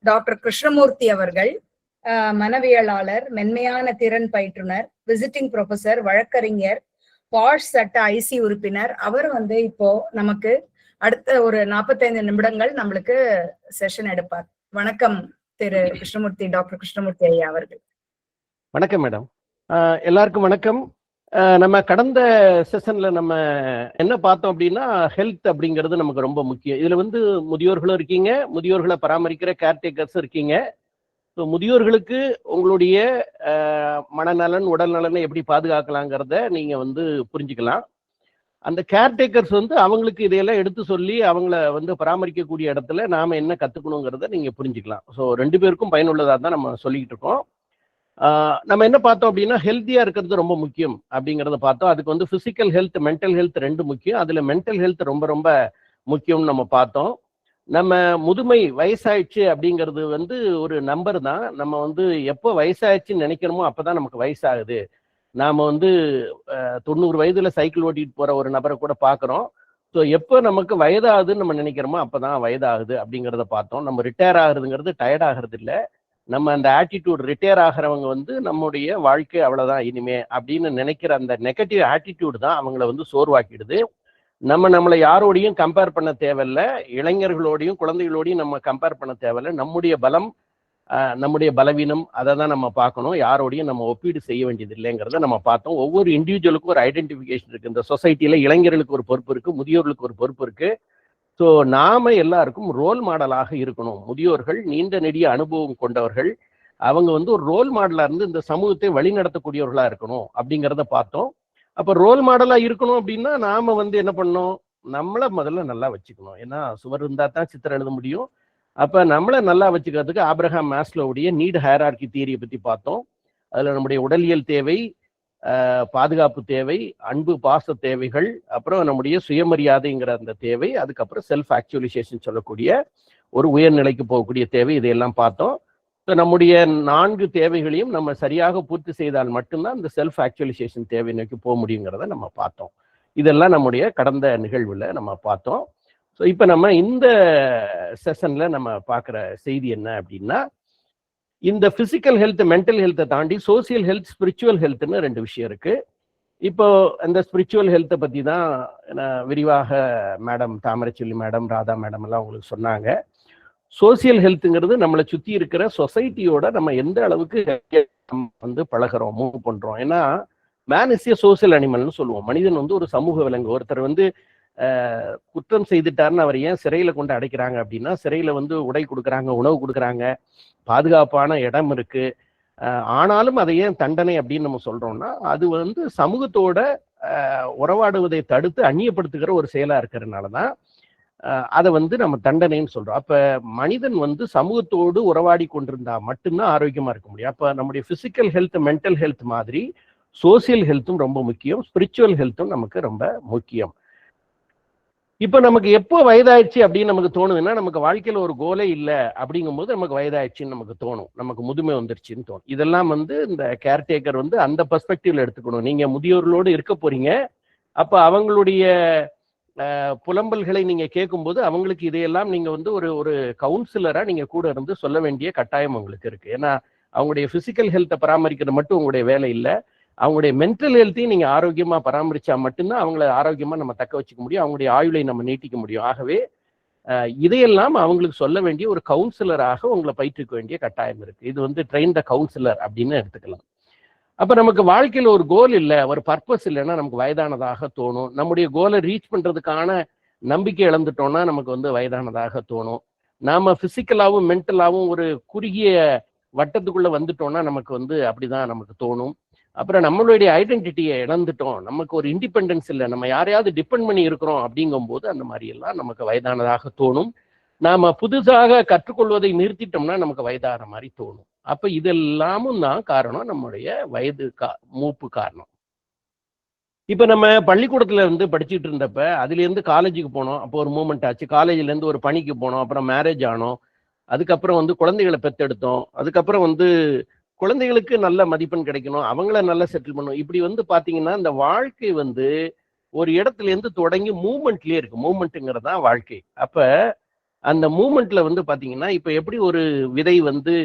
Doctor Krishnamurthy அவர்கள் மனவியலாளர், மென்மையான திறன் பயிற்றுனர், விசிட்டிங் ப்ரொஃபசர், வழக்கறிஞர், பாஷ் சட்ட ஐசி உறுப்பினர். அவர் இப்போ நமக்கு அடுத்த ஒரு 45 நிமிடங்கள் நம்மளுக்கு செஷன் எடுப்பார். வணக்கம் திரு கிருஷ்ணமூர்த்தி, டாக்டர் கிருஷ்ணமூர்த்தி ஐயா அவர்கள். வணக்கம் மேடம். எல்லாருக்கும் வணக்கம். நம்ம கடந்த செஷன்ல நம்ம என்ன பார்த்தோம் அப்படின்னா, ஹெல்த் அப்படிங்கிறது நமக்கு ரொம்ப முக்கியம். இதுல முதியோர்களும் இருக்கீங்க, முதியோர்களை பராமரிக்கிற கேர்டேக்கர்ஸ் இருக்கீங்க. ஸோ முதியோர்களுக்கு உங்களுடைய மனநலன், உடல் நலனை எப்படி பாதுகாக்கலாங்கிறத நீங்க புரிஞ்சுக்கலாம். அந்த கேர்டேக்கர்ஸ் அவங்களுக்கு இதையெல்லாம் எடுத்து சொல்லி அவங்கள பராமரிக்கக்கூடிய இடத்துல நாம என்ன கத்துக்கணுங்கிறத நீங்க புரிஞ்சுக்கலாம். ஸோ 2 பேருக்கும் பயனுள்ளதாக தான் நம்ம சொல்லிக்கிட்டு இருக்கோம். நம்ம என்ன பார்த்தோம் அப்படின்னா, ஹெல்த்தியா இருக்கிறது ரொம்ப முக்கியம் அப்படிங்கிறத பார்த்தோம். அதுக்கு பிசிக்கல் ஹெல்த், மென்டல் ஹெல்த் 2 முக்கியம். அதுல மென்டல் ஹெல்த் ரொம்ப ரொம்ப முக்கியம்னு நம்ம பார்த்தோம். நம்ம முதுமை, வயசாயிடுச்சு அப்படிங்கிறது ஒரு நம்பர் தான். நம்ம எப்போ வயசாயிடுச்சுன்னு நினைக்கிறோமோ அப்பதான் நமக்கு வயசாகுது. நாம 90 வயதுல சைக்கிள் ஓட்டிட்டு போற ஒரு நபரை கூட பாக்குறோம். ஸோ எப்போ நமக்கு வயதாகுதுன்னு நம்ம நினைக்கிறோமோ அப்பதான் வயதாகுது அப்படிங்கிறத பார்த்தோம். நம்ம ரிட்டையர் ஆகுறதுங்கிறது டயர்ட் ஆகிறது இல்லை. நம்ம அந்த ஆட்டிடியூட், ரிட்டையர் ஆகிறவங்க நம்முடைய வாழ்க்கை அவ்வளவுதான் இனிமே அப்படின்னு நினைக்கிற அந்த நெகட்டிவ் ஆட்டிடியூட் தான் அவங்கள சோர்வாக்கிடுது. நம்மளை யாரோடையும் கம்பேர் பண்ண தேவையில்ல, இளைஞர்களோடையும் குழந்தைகளோடையும் நம்ம கம்பேர் பண்ண தேவையில்ல. நம்முடைய பலம், நம்முடைய பலவீனம், அதை தான் நம்ம பார்க்கணும். யாரோடையும் நம்ம ஒப்பீடு செய்ய வேண்டியது இல்லைங்கிறத நம்ம பார்த்தோம். ஒவ்வொரு இண்டிவிஜுவலுக்கும் ஒரு ஐடென்டிஃபிகேஷன் இருக்கு. இந்த சொசைட்டியில இளைஞர்களுக்கு ஒரு பொறுப்பு இருக்கு, முதியோர்களுக்கு ஒரு பொறுப்பு இருக்கு. ஸோ நாம எல்லாருக்கும் ரோல் மாடலாக இருக்கணும். முதியோர்கள் நீண்ட நெடிய அனுபவம் கொண்டவர்கள். அவங்க ஒரு ரோல் மாடலா இருந்து இந்த சமூகத்தை வழிநடத்தக்கூடியவர்களா இருக்கணும் அப்படிங்கிறத பார்த்தோம். அப்ப ரோல் மாடலா இருக்கணும் அப்படின்னா நாம என்ன பண்ணணும், நம்மள முதல்ல நல்லா வச்சுக்கணும். ஏன்னா சுவர் இருந்தா தான் சித்திரம் எழுத முடியும். அப்ப நம்மள நல்லா வச்சுக்கிறதுக்கு ஆப்ரஹாம் மாஸ்லோவுடைய நீட் ஹைரார்கி தியரியை பத்தி பார்த்தோம். அதுல நம்முடைய உடலியல் தேவை, பாதுகாப்பு தேவை, அன்பு பாச தேவைகள், அப்புறம் நம்முடைய சுயமரியாதைங்கிற அந்த தேவை, அதுக்கப்புறம் செல்ஃப் ஆக்சுவலைசேஷன் சொல்லக்கூடிய ஒரு உயர்நிலைக்கு போகக்கூடிய தேவை, இதையெல்லாம் பார்த்தோம். ஸோ நம்முடைய 4 தேவைகளையும் நம்ம சரியாக பூர்த்தி செய்தால் மட்டும்தான் இந்த செல்ஃப் ஆக்சுவலைசேஷன் தேவை நோக்கி போக முடியுங்கிறத நம்ம பார்த்தோம். இதெல்லாம் நம்முடைய கடந்த நிகழ்வுல நம்ம பார்த்தோம். ஸோ இப்போ நம்ம இந்த செஷன்ல நம்ம பார்க்குற செய்தி என்ன அப்படின்னா, இந்த பிசிக்கல் ஹெல்த், மென்டல் ஹெல்த்தை தாண்டி சோசியல் ஹெல்த், ஸ்பிரிச்சுவல் ஹெல்த்னு 2 விஷயம் இருக்கு. இப்போ அந்த ஸ்பிரிச்சுவல் ஹெல்த்தை பத்தி தான் விரிவாக madam Thamaraiselvi madam, Radha madam எல்லாம் உங்களுக்கு சொன்னாங்க. சோசியல் ஹெல்த்துங்கிறது நம்மளை சுத்தி இருக்கிற சொசைட்டியோட நம்ம எந்த அளவுக்கு பழகிறோம், மூவ் பண்றோம். ஏன்னா மேன் இஸ் ஏ சோசியல் அனிமல்னு சொல்லுவோம். மனிதன் ஒரு சமூக விலங்கு. ஒருத்தர் குற்றம் செய்துட்டாருன்னு அவர் ஏன் சிறையில கொண்டு அடைக்கிறாங்க அப்படின்னா, சிறையில உடை கொடுக்குறாங்க, உணவு கொடுக்குறாங்க, பாதுகாப்பான இடம் இருக்கு. ஆனாலும் அதை ஏன் தண்டனை அப்படின்னு நம்ம சொல்றோம்னா, அது சமூகத்தோட உறவாடுவதை தடுத்து அந்நியப்படுத்துகிற ஒரு செயலா இருக்கிறதுனாலதான் அதை நம்ம தண்டனைன்னு சொல்றோம். அப்ப மனிதன் சமூகத்தோடு உறவாடி கொண்டிருந்தா மட்டும்தான் ஆரோக்கியமா இருக்க முடியும். அப்ப நம்முடைய பிசிக்கல் ஹெல்த், மென்டல் ஹெல்த் மாதிரி சோசியல் ஹெல்த்தும் ரொம்ப முக்கியம், ஸ்பிரிச்சுவல் ஹெல்த்தும் நமக்கு ரொம்ப முக்கியம். இப்ப நமக்கு எப்போ வயதாயிடுச்சு அப்படின்னு நமக்கு தோணுதுன்னா, நமக்கு வாழ்க்கையில ஒரு கோலே இல்லை அப்படிங்கும்போது நமக்கு வயதாயிடுச்சுன்னு நமக்கு தோணும், நமக்கு முதுமை வந்துருச்சுன்னு தோணும். இதெல்லாம் இந்த கேர்டேக்கர் அந்த பெர்ஸ்பெக்டிவ்ல எடுத்துக்கணும். நீங்க முதியோர்களோடு இருக்க போறீங்க, அப்ப அவங்களுடைய புலம்பல்களை நீங்க கேட்கும்போது அவங்களுக்கு இதையெல்லாம் நீங்க ஒரு கவுன்சிலரா நீங்க கூட இருந்து சொல்ல வேண்டிய கட்டாயம் உங்களுக்கு இருக்கு. ஏன்னா அவங்களுடைய பிசிக்கல் ஹெல்த்தை பராமரிக்கிறது மட்டும் உங்களுடைய வேலை இல்லை, அவங்களுடைய மென்டல் ஹெல்த்தையும் நீங்க ஆரோக்கியமா பராமரிச்சா மட்டும்தான் அவங்கள ஆரோக்கியமா நம்ம தக்க வச்சுக்க முடியும், அவங்களுடைய ஆயுளை நம்ம நீட்டிக்க முடியும். ஆகவே இதையெல்லாம் அவங்களுக்கு சொல்ல வேண்டிய ஒரு கவுன்சிலராக உங்களை பயிற்றுக்க வேண்டிய கட்டாயம் இருக்கு. இது ட்ரெயின் த கவுன்சிலர் அப்படின்னு எடுத்துக்கலாம். அப்ப நமக்கு வாழ்க்கையில ஒரு கோல் இல்லை, ஒரு பர்பஸ் இல்லைன்னா நமக்கு வயதானதாக தோணும். நம்முடைய கோலை ரீச் பண்றதுக்கான நம்பிக்கை இழந்துட்டோம்னா நமக்கு வயதானதாக தோணும். நாம பிசிக்கலாவும் மென்டலாவும் ஒரு குறுகிய வட்டத்துக்குள்ள வந்துட்டோம்னா நமக்கு அப்படிதான் நமக்கு தோணும். அப்புறம் நம்மளுடைய ஐடென்டிட்டியை இழந்துட்டோம், நமக்கு ஒரு இண்டிபெண்டன்ஸ் இல்லை, நம்ம யாரையாவது டிபெண்ட் பண்ணி இருக்கிறோம் அப்படிங்கும்போது அந்த மாதிரி எல்லாம் நமக்கு வயதானதாக தோணும். நாம புதுசாக கற்றுக்கொள்வதை நிறுத்திட்டோம்னா நமக்கு வயதான மாதிரி தோணும். அப்ப இதெல்லாமும் தான் காரணம், நம்முடைய வயது மூப்பு காரணம். இப்ப நம்ம பள்ளிக்கூடத்துல படிச்சுட்டு இருந்தப்ப அதுல இருந்து காலேஜுக்கு போனோம், அப்போ ஒரு மூமெண்ட் ஆச்சு. காலேஜ்ல இருந்து ஒரு பணிக்கு போனோம், அப்புறம் மேரேஜ் ஆனோம், அதுக்கப்புறம் குழந்தைகளை பெத்தெடுத்தோம், அதுக்கப்புறம் குழந்தைகளுக்கு நல்ல மதிப்பெண் கிடைக்கணும், அவங்கள நல்லா செட்டில் பண்ணணும். இப்படி பாத்தீங்கன்னா இந்த வாழ்க்கை ஒரு இடத்துல இருந்து தொடங்கி மூவ்மெண்ட்லயே இருக்கு. மூவ்மெண்ட்டுங்கிறது தான் வாழ்க்கை. அப்ப அந்த மூமெண்ட்ல வந்து பாத்தீங்கன்னா இப்ப எப்படி ஒரு விதை வந்து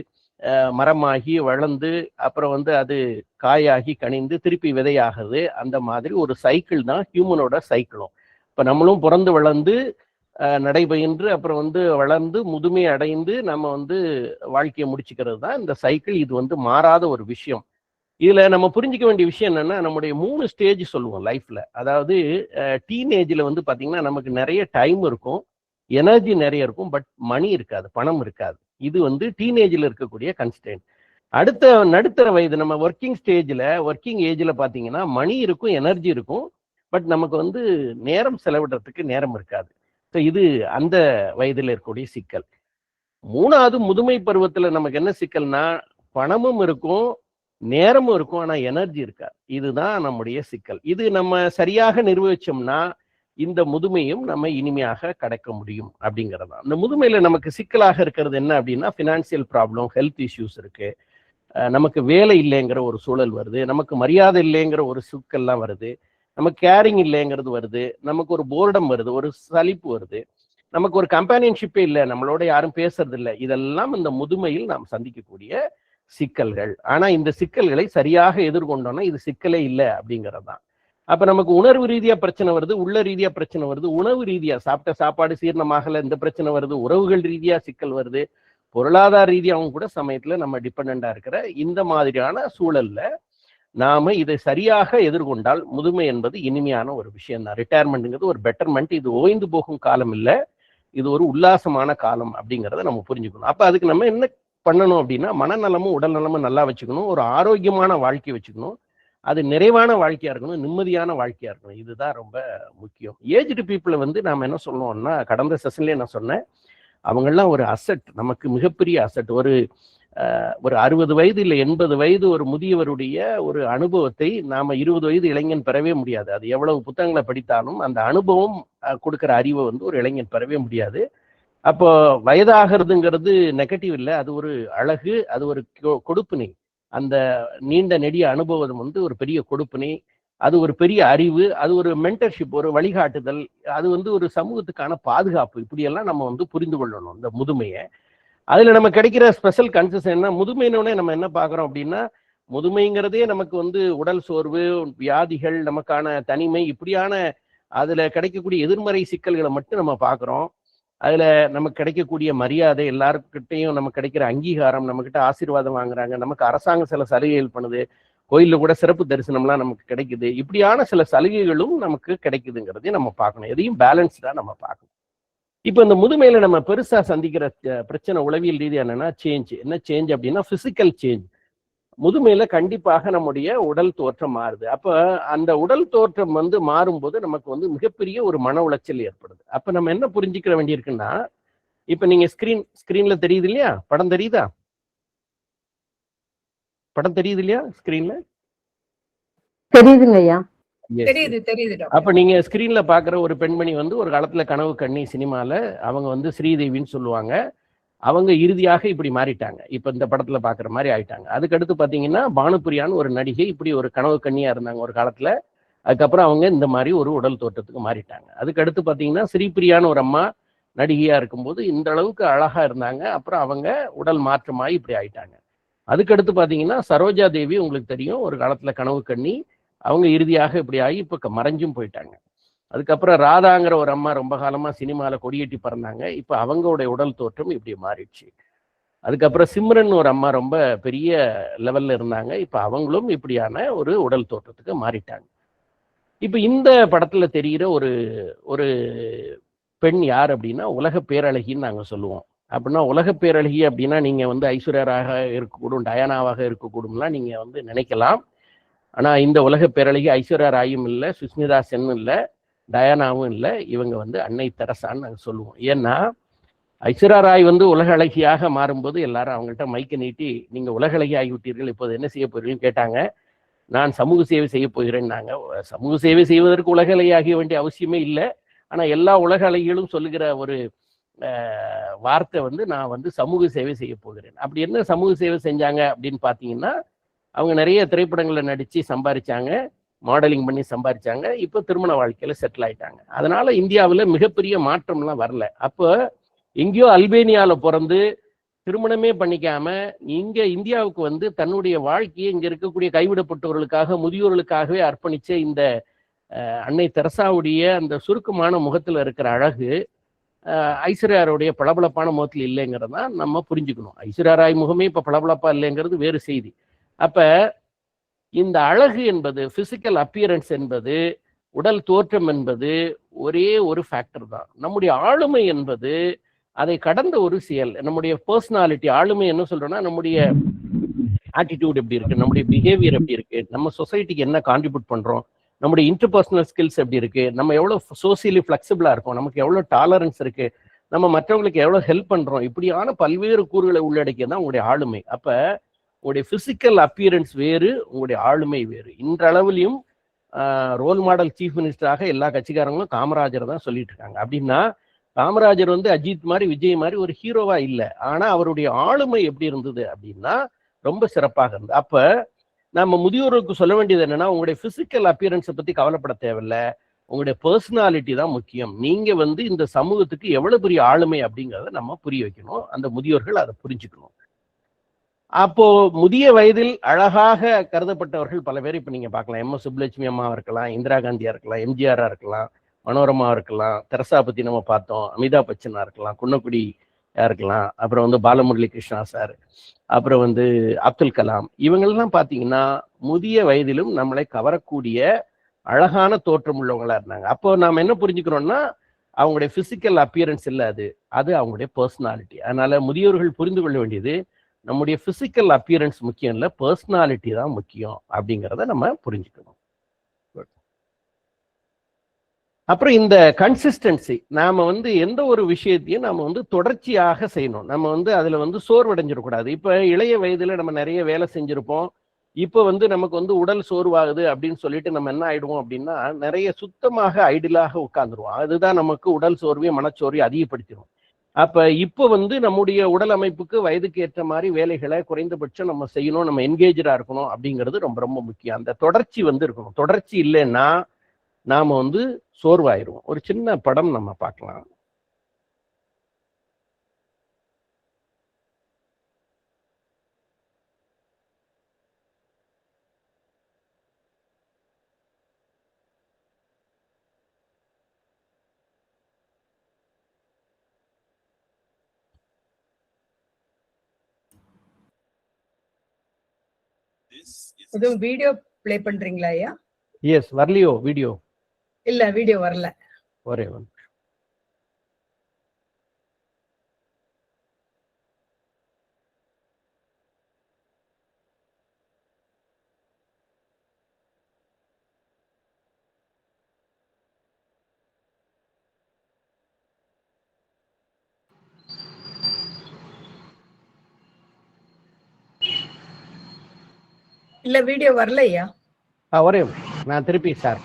மரமாகி வளர்ந்து அப்புறம் வந்து அது காயாகி கனிந்து திருப்பி விதையாகுது, அந்த மாதிரி ஒரு சைக்கிள் தான் ஹியூமனோட சைக்கிளும். இப்ப நம்மளும் பிறந்து வளர்ந்து நடைபயின்று அப்புறம் வந்து வளர்ந்து முதுமை அடைந்து நம்ம வந்து வாழ்க்கையை முடிச்சுக்கிறது தான் இந்த சைக்கிள். இது வந்து மாறாத ஒரு விஷயம். இதுல நம்ம புரிஞ்சுக்க வேண்டிய விஷயம் என்னன்னா, நம்முடைய 3 ஸ்டேஜ் சொல்லுவோம் லைஃப்ல. அதாவது டீனேஜ்ல வந்து பாத்தீங்கன்னா நமக்கு நிறைய டைம் இருக்கும், எனர்ஜி நிறைய இருக்கும், பட் மணி இருக்காது, பணம் இருக்காது. இது வந்து டீனேஜ்ல இருக்கக்கூடிய கன்ஸ்டன்ட். அடுத்த நடுத்தர வயது நம்ம ஒர்க்கிங் ஏஜ்ல பாத்தீங்கன்னா மணி இருக்கும், எனர்ஜி இருக்கும், பட் நமக்கு வந்து நேரம் செலவிடுறதுக்கு நேரம் இருக்காது. இது அந்த வயதுல இருக்கக்கூடிய சிக்கல். 3வது முதுமை பருவத்துல நமக்கு என்ன சிக்கல்னா, பணமும் இருக்கும், நேரமும் இருக்கும், ஆனா எனர்ஜி இருக்காது. இதுதான் நம்முடைய சிக்கல். இது நம்ம சரியாக நிர்வகிச்சோம்னா இந்த முதுமையும் நம்ம இனிமையாக கடக்க முடியும் அப்படிங்கிறது தான். இந்த முதுமையில நமக்கு சிக்கலாக இருக்கிறது என்ன அப்படின்னா, ஃபினான்சியல் ப்ராப்ளம், ஹெல்த் இஷ்யூஸ் இருக்கு, நமக்கு வேலை இல்லைங்கிற ஒரு சூழல் வருது, நமக்கு மரியாதை இல்லைங்கிற ஒரு சிக்கல்லாம் வருது, நமக்கு கேரிங் இல்லைங்கிறது வருது, நமக்கு ஒரு போர்டம் வருது, ஒரு சலிப்பு வருது, நமக்கு ஒரு கம்பானியன்ஷிப்பே இல்லை, நம்மளோட யாரும் பேசுறது இல்லை. இதெல்லாம் இந்த முதுமையில் நாம் சந்திக்கக்கூடிய சிக்கல்கள். ஆனா இந்த சிக்கல்களை சரியாக எதிர்கொண்டோம்னா இது சிக்கலே இல்லை அப்படிங்கிறது தான். அப்ப நமக்கு உணர்வு ரீதியா பிரச்சனை வருது, உள்ள ரீதியா பிரச்சனை வருது, உணவு ரீதியா சாப்பிட்ட சாப்பாடு சீரணமாகல இந்த பிரச்சனை வருது, உறவுகள் ரீதியா சிக்கல் வருது, பொருளாதார ரீதியாகவும் கூட சமயத்துல நம்ம டிபெண்டா இருக்கிற இந்த மாதிரியான சூழல்ல நாம இதை சரியாக எதிர்கொண்டால் முதுமை என்பது இனிமையான ஒரு விஷயம் தான். ரிட்டையர்மெண்ட்ங்கிறது ஒரு பெட்டர்மெண்ட். இது ஓய்ந்து போகும் காலம் இல்லை, இது ஒரு உல்லாசமான காலம் அப்படிங்கிறத நம்ம புரிஞ்சுக்கணும். அப்ப அதுக்கு நம்ம என்ன பண்ணணும் அப்படின்னா, மனநலமும் உடல் நலமும் நல்லா வச்சுக்கணும், ஒரு ஆரோக்கியமான வாழ்க்கை வச்சுக்கணும், அது நிறைவான வாழ்க்கையா இருக்கணும், நிம்மதியான வாழ்க்கையா இருக்கணும். இதுதான் ரொம்ப முக்கியம். ஏஜ்டு பீப்புளை வந்து நாம என்ன சொல்லுவோம்னா, கடந்த செஷன்லயே நான் சொன்னேன், அவங்கெல்லாம் ஒரு அசட், நமக்கு மிகப்பெரிய அசட். ஒரு 60 வயது இல்லை 80 வயது ஒரு முதியவருடைய ஒரு அனுபவத்தை நாம 20 வயது இளைஞன் பெறவே முடியாது. அது எவ்வளவு புத்தகங்களை படித்தாலும் அந்த அனுபவம் கொடுக்கிற அறிவை வந்து ஒரு இளைஞன் பெறவே முடியாது. அப்போ வயதாகிறதுங்கிறது நெகட்டிவ் இல்லை, அது ஒரு அழகு, அது ஒரு கொடுப்பினை. அந்த நீண்ட நெடிய அனுபவம் வந்து ஒரு பெரிய கொடுப்பினை, அது ஒரு பெரிய அறிவு, அது ஒரு மென்டர்ஷிப், ஒரு வழிகாட்டுதல், அது வந்து ஒரு சமூகத்துக்கான பாதுகாப்பு. இப்படியெல்லாம் நம்ம வந்து புரிந்து கொள்ளணும் இந்த முதுமையை. அதுல நம்ம கிடைக்கிற ஸ்பெஷல் கன்செஷன் என்ன, முதுமையினோடனே நம்ம என்ன பார்க்குறோம் அப்படின்னா, முதுமைங்கிறதே நமக்கு வந்து உடல் சோர்வு, வியாதிகள், நமக்கான தனிமை, இப்படியான அதுல கிடைக்கக்கூடிய எதிர்மறை சிக்கல்களை மட்டும் நம்ம பார்க்குறோம். அதுல நமக்கு கிடைக்கக்கூடிய மரியாதை, எல்லாருக்கிட்டையும் நமக்கு கிடைக்கிற அங்கீகாரம், நம்ம கிட்ட ஆசீர்வாதம் வாங்குறாங்க, நமக்கு அரசாங்கம் சில சலுகைகள் பண்ணுது, கோயில்ல கூட சிறப்பு தரிசனம்லாம் நமக்கு கிடைக்குது, இப்படியான சில சலுகைகளும் நமக்கு கிடைக்குதுங்கிறதையும் நம்ம பார்க்கணும். எதையும் பேலன்ஸ்டா நம்ம பார்க்கணும். இப்ப இந்த முதுமையில நம்ம பெருசா சந்திக்கிற பிரச்சனை உளவியல் ரீதியா என்னன்னா, என்ன சேஞ்ச் அப்படின்னா பிசிக்கல் சேஞ்ச். முதுமையில கண்டிப்பாக நம்முடைய உடல் தோற்றம் மாறுது. அப்ப அந்த உடல் தோற்றம் வந்து மாறும்போது நமக்கு வந்து மிகப்பெரிய ஒரு மன உளைச்சல் ஏற்படுது. அப்ப நம்ம என்ன புரிஞ்சுக்கிற வேண்டியிருக்குன்னா, இப்ப நீங்க ஸ்கிரீன்ல தெரியுது இல்லையா, படம் தெரியுதா, ஸ்கிரீன்ல தெரியுதுங்க ஐயா. அப்ப நீங்க ஸ்கிரீன்ல பாக்குற ஒரு பெண்மணி வந்து ஒரு காலத்துல கனவு கண்ணி சினிமால அவங்க வந்து ஸ்ரீதேவின்னு சொல்லுவாங்க. அவங்க இறுதியாக இப்படி மாறிட்டாங்க, இப்ப இந்த படத்துல பாக்குற மாதிரி ஆயிட்டாங்க. அதுக்கடுத்து பாத்தீங்கன்னா பானுப்பிரியான்னு ஒரு நடிகை இப்படி ஒரு கனவு கண்ணியா இருந்தாங்க ஒரு காலத்துல, அதுக்கப்புறம் அவங்க இந்த மாதிரி ஒரு உடல் தோற்றத்துக்கு மாறிட்டாங்க. அதுக்கடுத்து பாத்தீங்கன்னா ஸ்ரீபிரியான்னு ஒரு அம்மா நடிகையா இருக்கும்போது இந்த அளவுக்கு அழகா இருந்தாங்க, அப்புறம் அவங்க உடல் மாற்றமாயி இப்படி ஆயிட்டாங்க. அதுக்கடுத்து பாத்தீங்கன்னா சரோஜா தேவி உங்களுக்கு தெரியும், ஒரு காலத்துல கனவு கண்ணி, அவங்க இறுதியாக இப்படி ஆகி இப்ப மறைஞ்சும் போயிட்டாங்க. அதுக்கப்புறம் ராதாங்கிற ஒரு அம்மா ரொம்ப காலமா சினிமால கொடியேற்றி பறந்தாங்க, இப்ப அவங்களுடைய உடல் தோற்றம் இப்படி மாறிடுச்சு. அதுக்கப்புறம் சிம்ரன் ஒரு அம்மா ரொம்ப பெரிய லெவல்ல இருந்தாங்க, இப்ப அவங்களும் இப்படியான ஒரு உடல் தோற்றத்துக்கு மாறிட்டாங்க. இப்ப இந்த படத்துல தெரிகிற ஒரு பெண் யார் அப்படின்னா உலக பேரழகின்னு நாங்க சொல்லுவோம். அப்படின்னா உலக பேரழகி அப்படின்னா நீங்க வந்து ஐஸ்வர்யராக இருக்கக்கூடும், டயானாவாக இருக்கக்கூடும்லாம் நீங்க வந்து நினைக்கலாம். ஆனா இந்த உலக பேரழகி ஐஸ்வர்யா ராயும் இல்லை, சுஸ்மிதா சென்னும் இல்லை, டயானாவும் இல்லை, இவங்க வந்து அன்னை தெரசான்னு நாங்கள் சொல்லுவோம். ஏன்னா ஐஸ்வர்யா ராய் வந்து உலக அழகியாக மாறும்போது எல்லாரும் அவங்கள்ட்ட மைக்க நீட்டி நீங்க உலக அழகி ஆகிவிட்டீர்கள், இப்போது என்ன செய்ய போறீங்கன்னு கேட்டாங்க. நான் சமூக சேவை செய்ய போகிறேன்னாங்க. சமூக சேவை செய்வதற்கு உலக அழகி ஆக வேண்டிய அவசியமே இல்லை. ஆனா எல்லா உலக அழகிகளும் சொல்லுகிற ஒரு வார்த்தை வந்து நான் வந்து சமூக சேவை செய்ய போகிறேன். அப்படி என்ன சமூக சேவை செஞ்சாங்க அப்படின்னு பார்த்தீங்கன்னா, அவங்க நிறைய திரைப்படங்களில் நடிச்சு சம்பாதிச்சாங்க, மாடலிங் பண்ணி சம்பாதிச்சாங்க, இப்போ திருமண வாழ்க்கையில செட்டில் ஆயிட்டாங்க. அதனால இந்தியாவில் மிகப்பெரிய மாற்றம்லாம் வரல. அப்போ எங்கேயோ அல்பேனியால பிறந்து திருமணமே பண்ணிக்காம இங்க இந்தியாவுக்கு வந்து தன்னுடைய வாழ்க்கையை இங்க இருக்கக்கூடிய கைவிடப்பட்டவர்களுக்காக, முதியோர்களுக்காகவே அர்ப்பணிச்ச இந்த அன்னை தெரசாவுடைய அந்த சுருக்கமான முகத்துல இருக்கிற அழகு ஐஸ்வர்யாருடைய பளபளப்பான முகத்தில் இல்லைங்கிறத நம்ம புரிஞ்சுக்கணும். ஐஸ்வர்யா ராய் முகமே இப்ப பளபளப்பா இல்லைங்கிறது வேறு செய்தி. அப்ப இந்த அழகு என்பது, பிசிக்கல் அப்பியரன்ஸ் என்பது, உடல் தோற்றம் என்பது ஒரே ஒரு ஃபேக்டர் தான். நம்முடைய ஆளுமை என்பது அதை கடந்த ஒரு செயல். நம்முடைய பர்சனாலிட்டி, ஆளுமை என்ன சொல்றோம்னா, நம்முடைய ஆட்டிடியூட் எப்படி இருக்கு, நம்முடைய பிஹேவியர் எப்படி இருக்கு, நம்ம சொசைட்டிக்கு என்ன கான்ட்ரிபியூட் பண்றோம், நம்முடைய இன்டர்பர்சனல் ஸ்கில்ஸ் எப்படி இருக்கு, நம்ம எவ்வளவு சோசியலி ஃபிளெக்சிபிளா இருக்கோம், நமக்கு எவ்வளவு டாலரன்ஸ் இருக்கு, நம்ம மற்றவங்களுக்கு எவ்வளவு ஹெல்ப் பண்றோம், இப்படியான பல்வேறு கூறுகளை உள்ளடக்கியதான் உங்களுடைய ஆளுமை. அப்ப உங்களுடைய பிசிக்கல் அப்பியரன்ஸ் வேறு, உங்களுடைய ஆளுமை வேறு. இன்றளவிலையும் ரோல் மாடல் சீஃப் மினிஸ்டராக எல்லா கட்சிக்காரங்களும் காமராஜர் தான் சொல்லிட்டு இருக்காங்க. அப்படின்னா காமராஜர் வந்து அஜித் மாதிரி, விஜய் மாதிரி ஒரு ஹீரோவா இல்லை. ஆனா அவருடைய ஆளுமை எப்படி இருந்தது அப்படின்னா ரொம்ப சிறப்பாக இருந்தது. அப்ப நம்ம முதியோருக்கு சொல்ல வேண்டியது என்னன்னா, உங்களுடைய பிசிக்கல் அப்பியரன்ஸை பத்தி கவலைப்பட தேவையில்லை, உங்களுடைய பர்சனாலிட்டி தான் முக்கியம். நீங்க வந்து இந்த சமூகத்துக்கு எவ்வளவு பெரிய ஆளுமை அப்படிங்கிறத நம்ம புரிய வைக்கணும். அந்த முதியோர்கள் அதை புரிஞ்சுக்கணும். அப்போ முதிய வயதில் அழகாக கருதப்பட்டவர்கள் பல பேர் இப்ப நீங்க பார்க்கலாம். எம் எஸ் சுப்புலட்சுமி அம்மாவா இருக்கலாம், இந்திரா காந்தியா இருக்கலாம், எம்ஜிஆரா இருக்கலாம், மனோரமா இருக்கலாம், தெரசா பத்தி நம்ம பார்த்தோம், அமிதாப் பச்சனா இருக்கலாம், குன்னக்குடியா இருக்கலாம், அப்புறம் வந்து பாலமுரளி கிருஷ்ணா சார், அப்புறம் வந்து அப்துல் கலாம், இவங்கெல்லாம் பார்த்தீங்கன்னா முதிய வயதிலும் நம்மளை கவரக்கூடிய அழகான தோற்றம் உள்ளவங்களா இருந்தாங்க. அப்போ நாம என்ன புரிஞ்சுக்கிறோம்னா, அவங்களுடைய பிசிக்கல் அப்பியரன்ஸ் இல்லை, அது அவங்களுடைய பர்சனாலிட்டி. அதனால முதியோர்கள் புரிந்து கொள்ள வேண்டியது, நம்முடைய பிசிக்கல் அப்பியரன்ஸ் முக்கியம் இல்லை, பர்சனாலிட்டி தான் முக்கியம் அப்படிங்கிறத நம்ம புரிஞ்சுக்கணும். அப்புறம் இந்த கன்சிஸ்டன்சி, நாம வந்து எந்த ஒரு விஷயத்தையும் நாம வந்து தொடர்ச்சியாக செய்யணும். நம்ம வந்து அதுல வந்து சோர்வடைஞ்சிடக்கூடாது. இப்ப இளைய வயதுல நம்ம நிறைய வேலை செஞ்சிருப்போம், இப்ப வந்து நமக்கு வந்து உடல் சோர்வாகுது அப்படின்னு சொல்லிட்டு நம்ம என்ன ஆயிடுவோம் அப்படின்னா, நிறைய சுத்தமாக ஐடியலாக உட்கார்ந்துருவோம். அதுதான் நமக்கு உடல் சோர்வையும் மனச்சோர்வையும் அதிகப்படுத்திடும். அப்ப இப்போ வந்து நம்முடைய உடல் அமைப்புக்கு வயதுக்கு ஏற்ற மாதிரி வேலைகளை குறைந்தபட்சம் நம்ம செய்யணும், நம்ம என்கேஜா இருக்கணும் அப்படிங்கிறது ரொம்ப ரொம்ப முக்கியம். அந்த தொடர்ச்சி வந்து இருக்கணும். தொடர்ச்சி இல்லைன்னா நாம வந்து சோர்வாயிருவோம். ஒரு சின்ன படம் நம்ம பார்க்கலாம். எதுவும் வீடியோ ப்ளே பண்றீங்களா ஐயா? எஸ், வரலையோ வீடியோ? இல்ல, வீடியோ வரல. ஒரே ஒன்று. இல்ல, வீடியோ வரல ஐயா. ஒரே நான் திருப்பி சார்.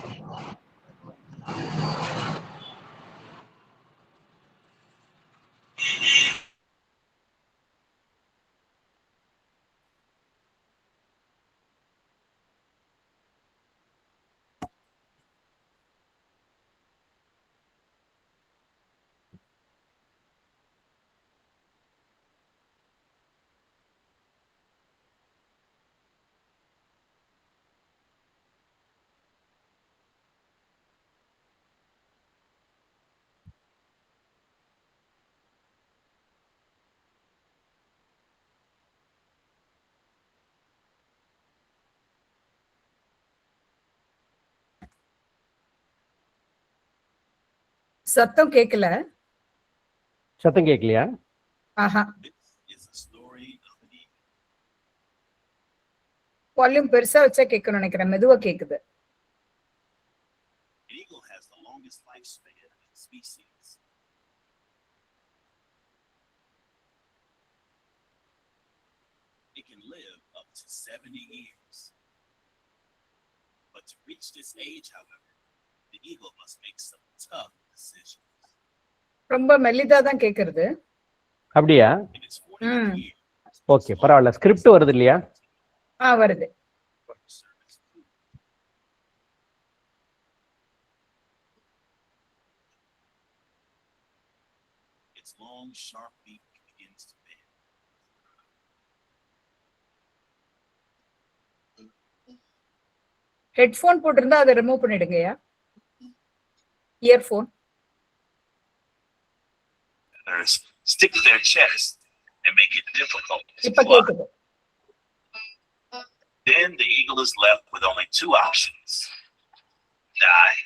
சத்தம் கேட்கல. சத்தம் கேட்கலையா? ஆஹா, வால்யூம் பெருசா வச்சா கேட்கணும் நினைக்கிறேன். மெதுவா கேக்குது. It can live up to 70 years. But to reach this age, however, the eagle must make some tough decisions. ரொம்ப மெல்லிதா தான் கேக்குறது. அப்படியா? ஓகே, பரவாயில்ல. ஸ்கிரிப்ட் வருது இல்லையா? வருது. its long, sharp beak begins to bend. Headphone போட்டிருந்தா அதை ரிமூவ் பண்ணிடுங்கயா. Earphone. Stick to their chest and make it difficult to இப்ப fly. கேக்குது. Then the eagle is left with only two options: die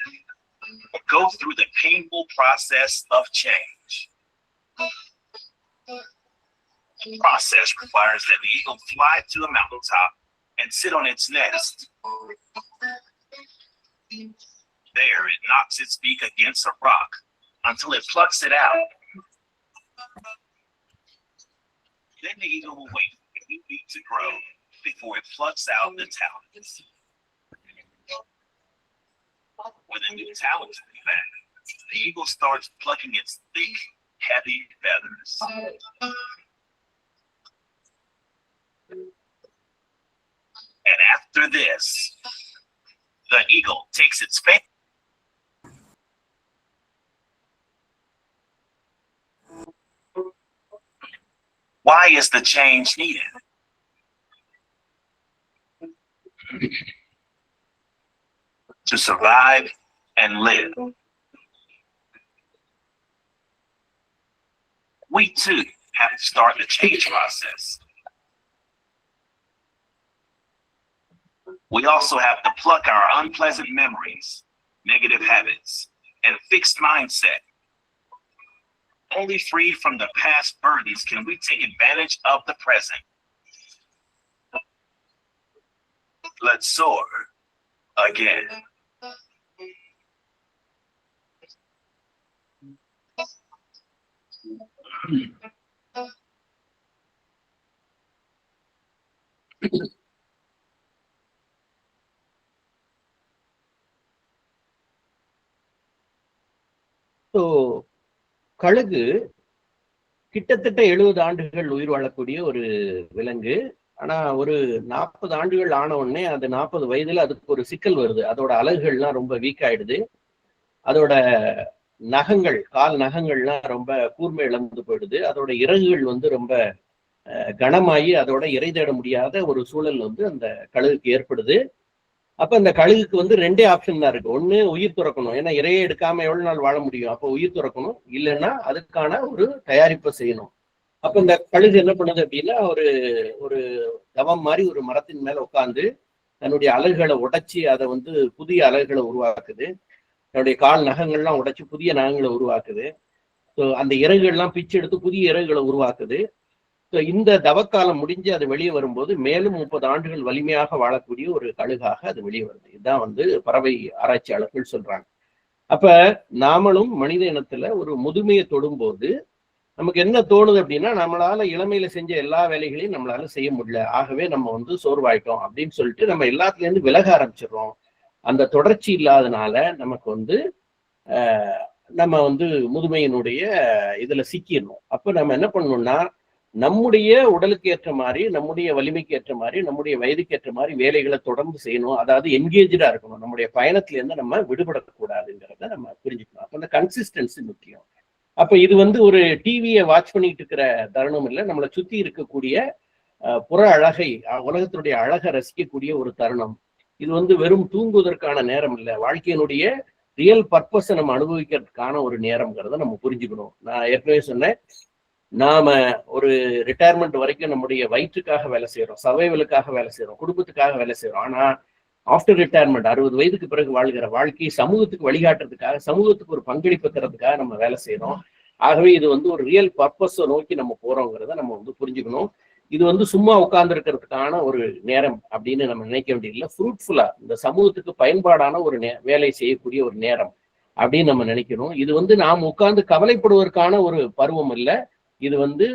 or go through the painful process of change. The process requires that the eagle fly to a mountaintop and sit on its nest. There, it knocks its beak against a rock until it plucks it out. Then the eagle will wait for the new beak to grow before it plucks out the talons. When the new talons come back, the eagle starts plucking its thick, heavy feathers. And after this, the eagle takes its fate. Why is the change needed? To survive and live. We too have to start the change process. We also have to pluck our unpleasant memories, negative habits, and fixed mindset. Only free from the past burdens can we take advantage of the present. Let's soar again. So கழுகு கிட்டத்தட்ட 70 ஆண்டுகள் உயிர் வாழக்கூடிய ஒரு விலங்கு. ஆனா ஒரு 40 ஆண்டுகள் ஆன உடனே அது 40 வயதுல அதுக்கு ஒரு சிக்கல் வருது. அதோட அலகுகள்லாம் ரொம்ப வீக் ஆயிடுது. அதோட நகங்கள், கால் நகங்கள்லாம் ரொம்ப கூர்மை இழந்து போயிடுது. அதோட இறகுகள் வந்து ரொம்ப கனமாகி அதோட இறை தேட முடியாத ஒரு சூழல் வந்து அந்த கழுகுக்கு ஏற்படுது. அப்ப அந்த கழுகுக்கு வந்து 2 ஆப்ஷன் தான் இருக்கு. ஒண்ணு உயிர் துறக்கணும், ஏன்னா இறையை எடுக்காம எவ்வளவு நாள் வாழ முடியும், அப்போ உயிர் துறக்கணும். இல்லைன்னா அதுக்கான ஒரு தயாரிப்பை செய்யணும். அப்ப இந்த கழுகு என்ன பண்ணுது அப்படின்னா, ஒரு தவம் மாதிரி ஒரு மரத்தின் மேல உட்காந்து தன்னுடைய அலகுகளை உடைச்சி அதை வந்து புதிய அலகுகளை உருவாக்குது. தன்னுடைய கால் நகங்கள்லாம் உடைச்சி புதிய நகங்களை உருவாக்குது. ஸோ அந்த இறகுகள்லாம் பிச்சு எடுத்து புதிய இறகுகளை உருவாக்குது. ஸோ இந்த தவக்காலம் முடிஞ்சு அது வெளியே வரும்போது மேலும் 30 ஆண்டுகள் வலிமையாக வாழக்கூடிய ஒரு கழுகாக அது வெளியே வருது. இதுதான் வந்து பறவை ஆராய்ச்சியாளர்கள் சொல்றாங்க. அப்ப நாமளும் மனித இனத்துல ஒரு முதுமையை தொடும்போது நமக்கு என்ன தோணுது அப்படின்னா, நம்மளால இளமையில செஞ்ச எல்லா வேலைகளையும் நம்மளால செய்ய முடியல, ஆகவே நம்ம வந்து சோர்வாயிட்டோம் அப்படின்னு சொல்லிட்டு நம்ம எல்லாத்துல இருந்து விலக ஆரம்பிச்சிடுறோம். அந்த தொடர்ச்சி இல்லாதனால நமக்கு வந்து நம்ம வந்து முதுமையினுடைய இதுல சிக்கிடணும். அப்ப நம்ம என்ன பண்ணணும்னா, நம்முடைய உடலுக்கு ஏற்ற மாதிரி, நம்முடைய வலிமைக்கு ஏற்ற மாதிரி, நம்முடைய வயதுக்கு ஏற்ற மாதிரி வேலைகளை தொடர்ந்து செய்யணும். அதாவது என்கேஜா இருக்கணும். நம்முடைய பயணத்துல இருந்து நம்ம விடுபடக்கூடாதுங்கிறத நம்ம புரிஞ்சுக்கணும். அப்ப அந்த கன்சிஸ்டன்சி முக்கியம். அப்ப இது வந்து ஒரு டிவியை வாட்ச் பண்ணிட்டு இருக்கிற தருணம் இல்லை, நம்மளை சுத்தி இருக்கக்கூடிய புற அழகை, உலகத்தினுடைய அழகை ரசிக்கக்கூடிய ஒரு தருணம். இது வந்து வெறும் தூங்குவதற்கான நேரம் இல்லை, வாழ்க்கையினுடைய ரியல் பர்பஸை நம்ம அனுபவிக்கிறதுக்கான ஒரு நேரம்ங்கிறத நம்ம புரிஞ்சுக்கணும். நான் ஏற்கனவே சொன்னேன், நாம ஒரு ரிட்டையர்மெண்ட் வரைக்கும் நம்முடைய வயிற்றுக்காக வேலை செய்யறோம், சர்வைவலுக்காக வேலை செய்யறோம், குடும்பத்துக்காக வேலை செய்யறோம். ஆனா ஆஃப்டர் ரிட்டையர்மெண்ட் 60 வயதுக்கு பிறகு வாழ்கிற வாழ்க்கையை சமூகத்துக்கு வழிகாட்டுறதுக்காக, சமூகத்துக்கு ஒரு பங்களிப்பு தரதுக்காக நம்ம வேலை செய்யறோம். ஆகவே இது வந்து ஒரு ரியல் பர்பஸை நோக்கி நம்ம போறோங்கிறத நம்ம வந்து புரிஞ்சுக்கணும். இது வந்து சும்மா உட்கார்ந்து இருக்கிறதுக்கான ஒரு நேரம் அப்படின்னு நம்ம நினைக்க வேண்டியதில்லை. ஃப்ரூட்ஃபுல்லா இந்த சமூகத்துக்கு பயன்பாடான ஒரு வேலை செய்யக்கூடிய ஒரு நேரம் அப்படின்னு நம்ம நினைக்கணும். இது வந்து நாம் உட்கார்ந்து கவலைப்படுவதற்கான ஒரு பருவம் இல்லை, இது வந்து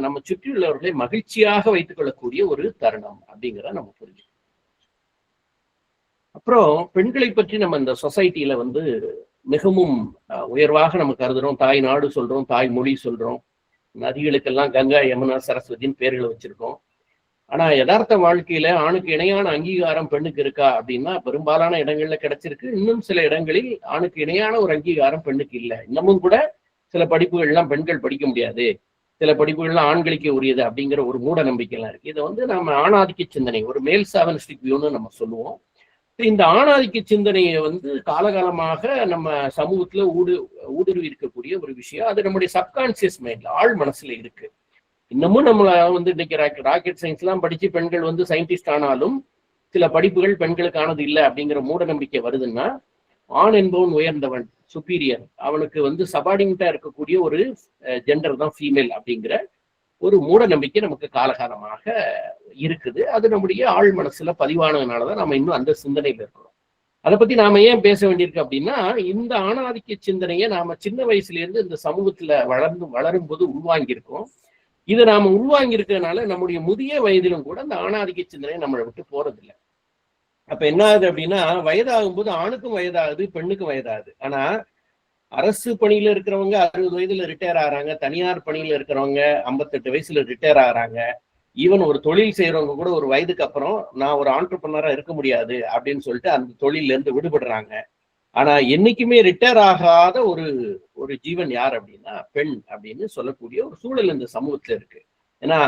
நம்ம சுற்றியுள்ளவர்களை மகிழ்ச்சியாக வைத்துக் கொள்ளக்கூடிய ஒரு தருணம் அப்படிங்கிறத நம்ம புரிஞ்சுக்கணும். அப்புறம் பெண்களை பற்றி நம்ம இந்த சொசைட்டில வந்து மிகவும் உயர்வாக நம்ம கருதுறோம். தாய் நாடு சொல்றோம், தாய் மொழி சொல்றோம், நதிகளுக்கெல்லாம் கங்கா, யமுனா, சரஸ்வதினு பேர்களை வச்சிருக்கோம். ஆனா யதார்த்த வாழ்க்கையில ஆணுக்கு இணையான அங்கீகாரம் பெண்ணுக்கு இருக்கா அப்படின்னா பெரும்பாலான இடங்கள்ல கிடைச்சிருக்கு. இன்னும் சில இடங்களில் ஆணுக்கு இணையான ஒரு அங்கீகாரம் பெண்ணுக்கு இல்லை. இன்னமும் கூட சில படிப்புகள்லாம் பெண்கள் படிக்க முடியாது, சில படிப்புகள்லாம் ஆண்களுக்கே உரியது அப்படிங்கிற ஒரு மூட நம்பிக்கைலாம் இருக்கு. இதை வந்து நம்ம ஆணாதிக்க சிந்தனை, ஒரு மேல் சாவனிஸ்டிக் வியூன்னு நம்ம சொல்லுவோம். இந்த ஆணாதிக்க சிந்தனையை வந்து காலகாலமாக நம்ம சமூகத்துல ஊடுருவி இருக்கக்கூடிய ஒரு விஷயம். அது நம்முடைய சப்கான்சியஸ் மைண்ட்ல, ஆழ் மனசுல இருக்கு. இன்னமும் நம்மள வந்து இன்னைக்கு ராக்கெட் சயின்ஸ் எல்லாம் படிச்சு பெண்கள் வந்து சயின்டிஸ்ட் ஆனாலும் சில படிப்புகள் பெண்களுக்கானது இல்லை அப்படிங்கிற மூட நம்பிக்கை வருதுன்னா, ஆண் என்பவன் உயர்ந்தவன், சுப்பீரியர், அவனுக்கு வந்து சபார்டினேட்டா இருக்கக்கூடிய ஒரு ஜெண்டர் தான் ஃபீமேல் அப்படிங்கிற ஒரு மூட நம்பிக்கை நமக்கு காலகாலமாக இருக்குது. அது நம்முடைய ஆழ் மனசுல பதிவானதுனாலதான் நம்ம இன்னும் அந்த சிந்தனையில இருக்கிறோம். அதை பத்தி நாம ஏன் பேச வேண்டியிருக்கு அப்படின்னா, இந்த ஆணாதிக்க சிந்தனையை நாம சின்ன வயசுல இருந்து இந்த சமூகத்துல வளரும் போது உள்வாங்கியிருக்கோம். இதை நாம உள்வாங்கி இருக்கிறதுனால நம்முடைய முதிய வயதிலும் கூட இந்த ஆணாதிக்க சிந்தனை நம்மளை விட்டு போறதில்லை. அப்ப என்ன ஆகுது அப்படின்னா, வயதாகும் போது ஆணுக்கும் வயதாகுது, பெண்ணுக்கும் வயதாகுது. ஆனா அரசு பணியில இருக்கிறவங்க 60 வயதுல ரிட்டையர் ஆகிறாங்க, தனியார் பணியில இருக்கிறவங்க 58 வயசுல ரிட்டையர் ஆகிறாங்க. ஈவன் ஒரு தொழில் செய்யறவங்க கூட ஒரு வயதுக்கு அப்புறம் நான் ஒரு ஆண்டர்பிரனரா இருக்க முடியாது அப்படின்னு சொல்லிட்டு அந்த தொழில இருந்து விடுபடுறாங்க. ஆனா என்னைக்குமே ரிட்டையர் ஆகாத ஒரு ஜீவன் யார் அப்படின்னா பெண் அப்படின்னு சொல்லக்கூடிய ஒரு சூழல் இந்த சமூகத்துல இருக்கு. ஏன்னா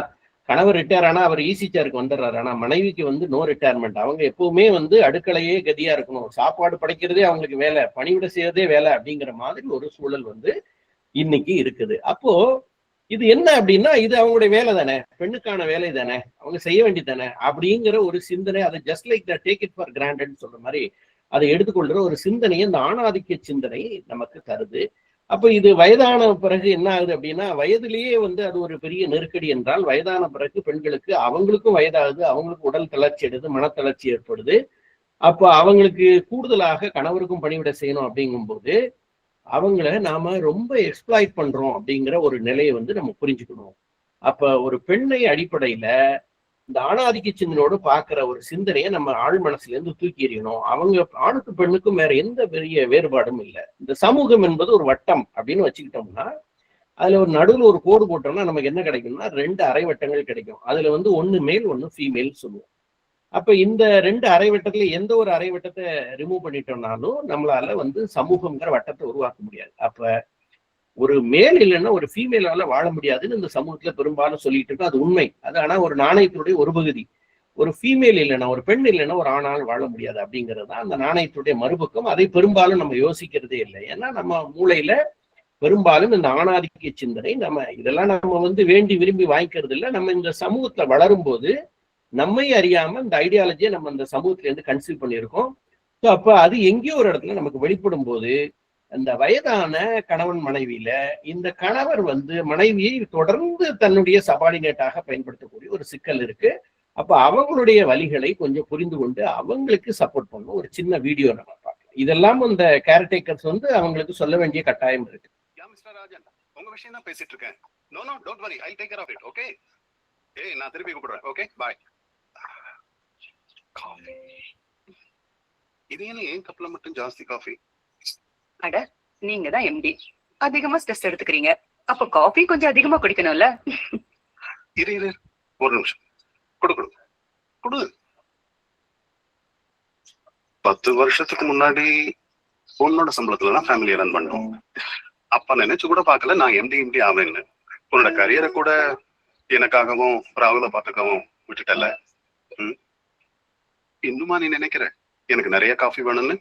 கணவர் ரிட்டையர் ஆனா அவர் ஈசி சேருக்கு வந்துடுறாரு. ஆனா மனைவிக்கு வந்து நோ ரிட்டையர்மெண்ட். அவங்க எப்பவுமே வந்து அடுக்கலையே கதியா இருக்கணும், சாப்பாடு படைக்கிறதே அவங்களுக்கு வேலை, பணிவிட செய்யறதே வேலை அப்படிங்கிற மாதிரி ஒரு சூழல் வந்து இன்னைக்கு இருக்குது. அப்போ இது என்ன அப்படின்னா, இது அவங்களுடைய வேலை தானே, பெண்ணுக்கான வேலை தானே, அவங்க செய்ய வேண்டியது தானே அப்படிங்கிற ஒரு சிந்தனை. அதை just like the take it for granted சொல்ற மாதிரி அதை எடுத்துக்கொள்ற ஒரு சிந்தனையை இந்த ஆணாதிக்க சிந்தனை நமக்கு தருது. அப்ப இது வயதான பிறகு என்ன ஆகுது அப்படின்னா, வயதிலேயே வந்து அது ஒரு பெரிய நெருக்கடி என்றால், வயதான பிறகு பெண்களுக்கு அவங்களுக்கும் வயதாகுது, அவங்களுக்கும் உடல் தளர்ச்சி எடுது, மனத்தளர்ச்சி ஏற்படுது. அப்ப அவங்களுக்கு கூடுதலாக கணவருக்கும் பணிவிட செய்யணும் அப்படிங்கும்போது அவங்கள நாம ரொம்ப எக்ஸ்ப்ளாய்ட் பண்றோம் அப்படிங்கிற ஒரு நிலையை வந்து நம்ம புரிஞ்சுக்கணும். அப்ப ஒரு பெண்ணை அடிப்படையில இந்த ஆணாதிக்க சிந்தனையோடு பார்க்கிற ஒரு சிந்தனையை நம்ம ஆழ் மனசுல இருந்து தூக்கி எறியணும். அவங்க ஆணுக்கு பெண்ணுக்கும் வேற எந்த பெரிய வேறுபாடும் இல்லை. இந்த சமூகம் என்பது ஒரு வட்டம் அப்படின்னு வச்சுக்கிட்டோம்னா, அதுல ஒரு நடுவில் ஒரு கோடு போட்டோம்னா நமக்கு என்ன கிடைக்கும்னா 2 அரை வட்டங்கள் கிடைக்கும். அதுல வந்து 1 மேல் 1 ஃபீமேல் சொல்லுவோம். அப்ப இந்த 2 அரை வட்டத்துல எந்த ஒரு அரை வட்டத்தை ரிமூவ் பண்ணிட்டோம்னாலும் நம்மளால வந்து சமூகம்ங்கிற வட்டத்தை உருவாக்க முடியாது. அப்ப ஒரு மேல் இல்லைன்னா ஒரு ஃபீமேலால வாழ முடியாதுன்னு இந்த சமூகத்துல பெரும்பாலும் சொல்லிட்டு இருக்கோம். அது உண்மை. அது ஆனா ஒரு நாணயத்தினுடைய ஒரு பகுதி. ஒரு ஃபீமேல் இல்லைன்னா, ஒரு பெண் இல்லைன்னா ஒரு ஆணால் வாழ முடியாது அப்படிங்கிறது தான் அந்த நாணயத்துடைய மறுபக்கம். அதை பெரும்பாலும் நம்ம யோசிக்கிறதே இல்லை. ஏன்னா நம்ம மூளையில பெரும்பாலும் இந்த ஆணாதிக்க சிந்தனை, நம்ம இதெல்லாம் நம்ம வந்து வேண்டி விரும்பி வாங்கிக்கிறது இல்லை. நம்ம இந்த சமூகத்துல வளரும் போது நம்மை அறியாம இந்த ஐடியாலஜியை நம்ம இந்த சமூகத்துல இருந்து கன்சீவ் பண்ணியிருக்கோம். ஸோ அப்ப அது எங்கேயோ ஒரு இடத்துல நமக்கு வெளிப்படும் போது அந்த வயதான கணவன் மனைவியில இந்த கணவர் வந்து மனைவியை தொடர்ந்து தன்னுடைய சபார்டினேட்டாக பயன்படுத்தக்கூடிய ஒரு சிக்கல் இருக்கு. அப்ப அவங்களுடைய வழிகளை கொஞ்சம் புரிந்து கொண்டு அவங்களுக்கு சப்போர்ட் பண்ணும் ஒரு சின்ன வீடியோ நம்ம பார்க்கலாம். இதெல்லாம் இந்த கேர்டேக்கர்ஸ் வந்து அவங்களுக்கு சொல்ல வேண்டிய கட்டாயம் இருக்கு. உங்க விஷயம் தான் பேசிட்டு இருக்கேன். No no don't worry, I take care of it. Okay, ஏய் நான் திருப்பி கூப்பிடுறேன். Okay bye. காஃபி இது ஏன் கப்ல மட்டும் ஜாஸ்தி காஃபி? அட நீங்க தான் எம்டி, அதிகமா ஸ்ட்ரெஸ் எடுத்துக்கிறீங்க. அப்ப காஃபி கொஞ்சம் அதிகமா குடிக்கணும்ல. இரு ஒரு நிமிஷம். குடு. 10 வருஷத்துக்கு முன்னாடி உன்னோட சம்பளத்துல தான் ஃபேமிலியை ரன் பண்ணோம். அப்ப நினைச்சு கூட பாக்கல நான் எம்டி ஆவேன்னு. உன்னோட கரியரை கூட எனக்காகவும் ராகுல பாத்துக்கவும் விட்டுட்டல. இன்னுமா நீ நினைக்கிற எனக்கு நிறைய காஃபி வேணும்னு?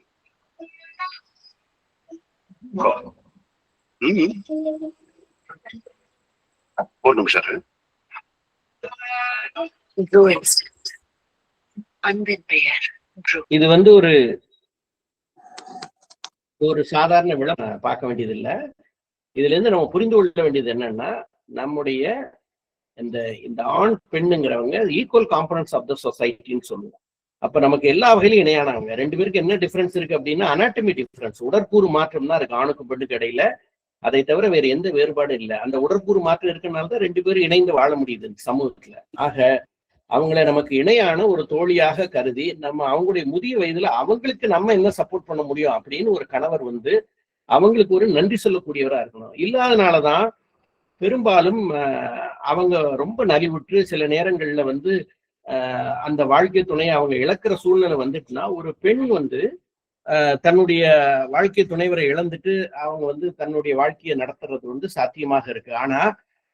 ஒரு நிமிஷம். இது வந்து ஒரு சாதாரண விழா பார்க்க வேண்டியது இல்லை. இதுல இருந்து நம்ம புரிந்து கொள்ள வேண்டியது என்னன்னா, நம்முடைய இந்த ஆண் பெண்ணுங்கிறவங்க ஈக்குவல் காம்பனன்ட்ஸ் ஆஃப் த சொசைட்டின்னு சொல்லுவோம். அப்ப நமக்கு எல்லா வகையிலும் இணையானவங்க. 2 பேருக்கு என்ன டிஃபரன்ஸ் இருக்கு அப்படின்னா, அனாட்டமி டிஃபரன்ஸ், உடற்கூறு மாற்றம் தான் இருக்கு ஆணுக்கும் பெண்ணுக்கு இடையில. அதை தவிர வேற எந்த வேறுபாடும் இல்லை. அந்த உடற்கூறு மாற்றம் இருக்கனால தான் 2 பேரும் இணைந்து வாழ முடியுது இந்த சமூகத்துல. ஆக அவங்கள நமக்கு இணையான ஒரு தோழியாக கருதி நம்ம அவங்களுடைய முதிய வயதுல அவங்களுக்கு நம்ம என்ன சப்போர்ட் பண்ண முடியும் அப்படின்னு ஒரு கணவர் வந்து அவங்களுக்கு ஒரு நன்றி சொல்லக்கூடியவரா இருக்கணும். இல்லாதனாலதான் பெரும்பாலும் அவங்க ரொம்ப நலிவுற்று சில நேரங்கள்ல வந்து அந்த வாழ்க்கை துணையை அவங்க இழக்கிற சூழ்நிலை வந்துட்டுனா, ஒரு பெண் வந்து தன்னுடைய வாழ்க்கை துணைவரை இழந்துட்டு அவங்க வந்து தன்னுடைய வாழ்க்கையை நடத்துறது வந்து சாத்தியமாக இருக்கு. ஆனா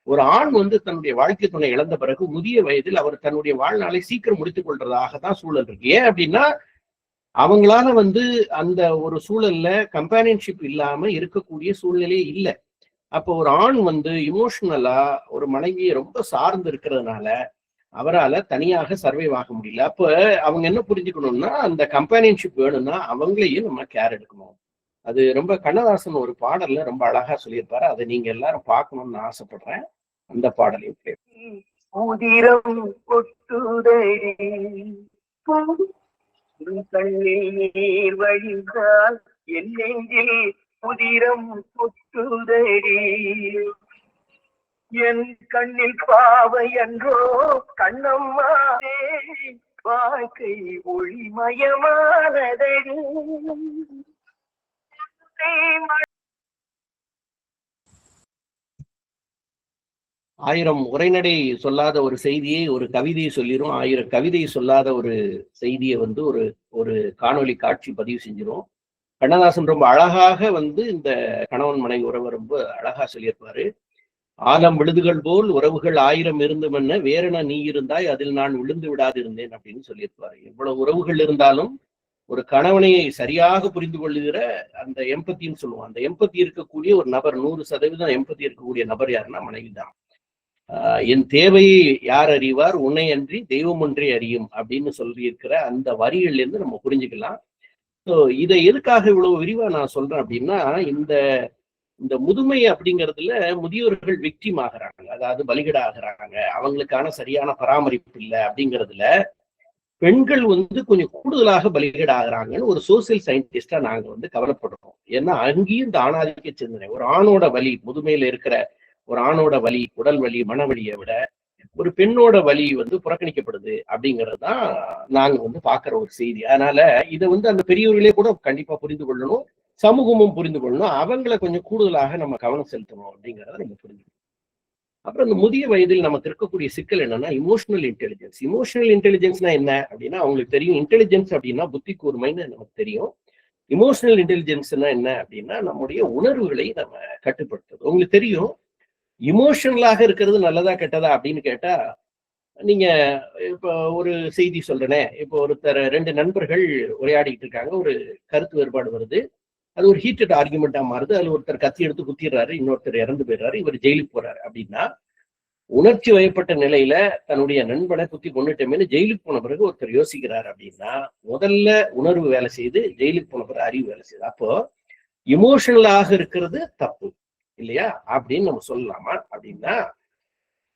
ஒரு ஆண் வந்து தன்னுடைய வாழ்க்கை துணை இழந்த பிறகு முதிய வயதில் அவர் தன்னுடைய வாழ்நாளை சீக்கிரம் முடித்துக் கொள்றதாக தான் சூழல் இருக்கு. ஏன் அப்படின்னா அவங்களால வந்து அந்த ஒரு சூழல்ல கம்பானியன்ஷிப் இல்லாம இருக்கக்கூடிய சூழ்நிலையே இல்லை. அப்போ ஒரு ஆண் வந்து இமோஷனலா ஒரு மனைவியை ரொம்ப சார்ந்து இருக்கிறதுனால அவரால் தனியாக சர்வைவ் ஆக முடியல. அப்ப அவங்க என்ன புரிஞ்சுக்கணும்னா அந்த கம்பானியன்ஷிப் வேணும்னா அவங்களையும் நம்ம கேர் எடுக்கணும். அது ரொம்ப கண்ணதாசன் ஒரு பாடல்ல ரொம்ப அழகா சொல்லியிருப்பாரு. அதை நீங்க எல்லாரும் பார்க்கணும்னு ஆசைப்படுறேன். அந்த பாடலையும் நீர் வழிந்தால் என் நெஞ்சில் புதிரம் புத்துதடி, என் கண்ணில் பாவை என்றோ கண்ணம்மா, வாழ்க்கை ஒளிமயமானதடி. ஆயிரம் உரைநடை சொல்லாத ஒரு செய்தியை ஒரு கவிதையை சொல்லிடும், ஆயிரம் கவிதை சொல்லாத ஒரு செய்தியை வந்து ஒரு ஒரு காணொலி காட்சி பதிவு செஞ்சிடும். கண்ணதாசன் ரொம்ப அழகாக வந்து இந்த கணவன் மனைவி உறவை ரொம்ப அழகா சொல்லியிருப்பாரு. ஆலம் விழுதுகள் போல் உறவுகள் 1000 இருந்துமென்ன வேறென நீ இருந்தாய் அதில் நான் விழுந்து விடாது இருந்தேன் அப்படின்னு சொல்லியிருப்பாரு. எவ்வளவு உறவுகள் இருந்தாலும் ஒரு கணவனை சரியாக புரிந்து கொள்ளுகிற அந்த எம்பத்தின்னு சொல்லுவோம், அந்த எம்பத்தி இருக்கக்கூடிய ஒரு நபர், 100% எம்பத்தி இருக்கக்கூடிய நபர் யாருன்னா மனைவி தான். என் தேவையை யார் அறிவார் உன்னை அன்றி தெய்வம் ஒன்றே அறியும் அப்படின்னு சொல்லியிருக்கிற அந்த வரிகள்ல இருந்து நம்ம புரிஞ்சுக்கலாம். ஸோ இதை எதுக்காக இவ்வளவு விரிவா நான் சொல்றேன் அப்படின்னா, இந்த இந்த முதுமை அப்படிங்கிறதுல முதியோர்கள் விக்டிம் ஆகிறாங்க, அதாவது பலிகடா ஆகிறாங்க, அவங்களுக்கான சரியான பராமரிப்பு இல்லை அப்படிங்கிறதுல பெண்கள் வந்து கொஞ்சம் கூடுதலாக பலிகடா ஆகிறாங்கன்னு ஒரு சோசியல் சயின்டிஸ்டா நாங்க வந்து கவலைப்படுறோம். ஏன்னா அங்கேயும் இந்த ஆணாதிக்க சிந்தனை, ஒரு ஆணோட வலி, முதுமையில இருக்கிற ஒரு ஆணோட வலி, உடல் வலி, மனவலியை விட ஒரு பெண்ணோட வலி வந்து புறக்கணிக்கப்படுது அப்படிங்கிறது தான் நாங்க வந்து பாக்குற ஒரு செய்தி. அதனால இதை வந்து அந்த பெரியவர்களே கூட கண்டிப்பா புரிந்து கொள்ளணும், சமூகமும் புரிந்து கொள்ளணும், அவங்களை கொஞ்சம் கூடுதலாக நம்ம கவனம் செலுத்தணும் அப்படிங்கிறத நம்ம புரிஞ்சுக்கணும். அப்புறம் இந்த முதிய வயதில் நமக்கு இருக்கக்கூடிய சிக்கல் என்னன்னா இமோஷனல் இன்டெலிஜென்ஸ். இமோஷனல் இன்டெலிஜென்ஸ்னா என்ன அப்படின்னா அவங்களுக்கு தெரியும். இன்டெலிஜென்ஸ் அப்படின்னா புத்தி கூர்மைன்னு நமக்கு தெரியும். இமோஷனல் இன்டெலிஜென்ஸ்னா என்ன அப்படின்னா நம்முடைய உணர்வுகளை நம்ம கட்டுப்படுத்துறது. உங்களுக்கு தெரியும், இமோஷனலாக இருக்கிறது நல்லதா கெட்டதா அப்படின்னு கேட்டா, நீங்க இப்போ ஒரு செய்தி சொல்றேனே, இப்போ ஒருத்தர் 2 நண்பர்கள் உரையாடிட்டு இருக்காங்க, ஒரு கருத்து வேறுபாடு வருது, அது ஒரு ஹீட்டட் ஆர்குமெண்டா மாறுது, அதுல ஒருத்தர் கத்தி எடுத்து குத்திடுறாரு, இன்னொருத்தர் இறந்து போயிடுறாரு, இவர் ஜெயிலுக்கு போறாரு. அப்படின்னா உணர்ச்சி வயப்பட்ட நிலையில தன்னுடைய நண்பனை குத்தி கொண்டுட்டோமேனு ஜெயிலுக்கு போன பிறகு ஒருத்தர் யோசிக்கிறார் அப்படின்னா, முதல்ல உணர்வு வேலை செய்து, ஜெயிலுக்கு போன பிறகு அறிவு வேலை செய்யுது. அப்போ இமோஷனலாக இருக்கிறது தப்பு இல்லையா அப்படின்னு நம்ம சொல்லலாமா அப்படின்னா,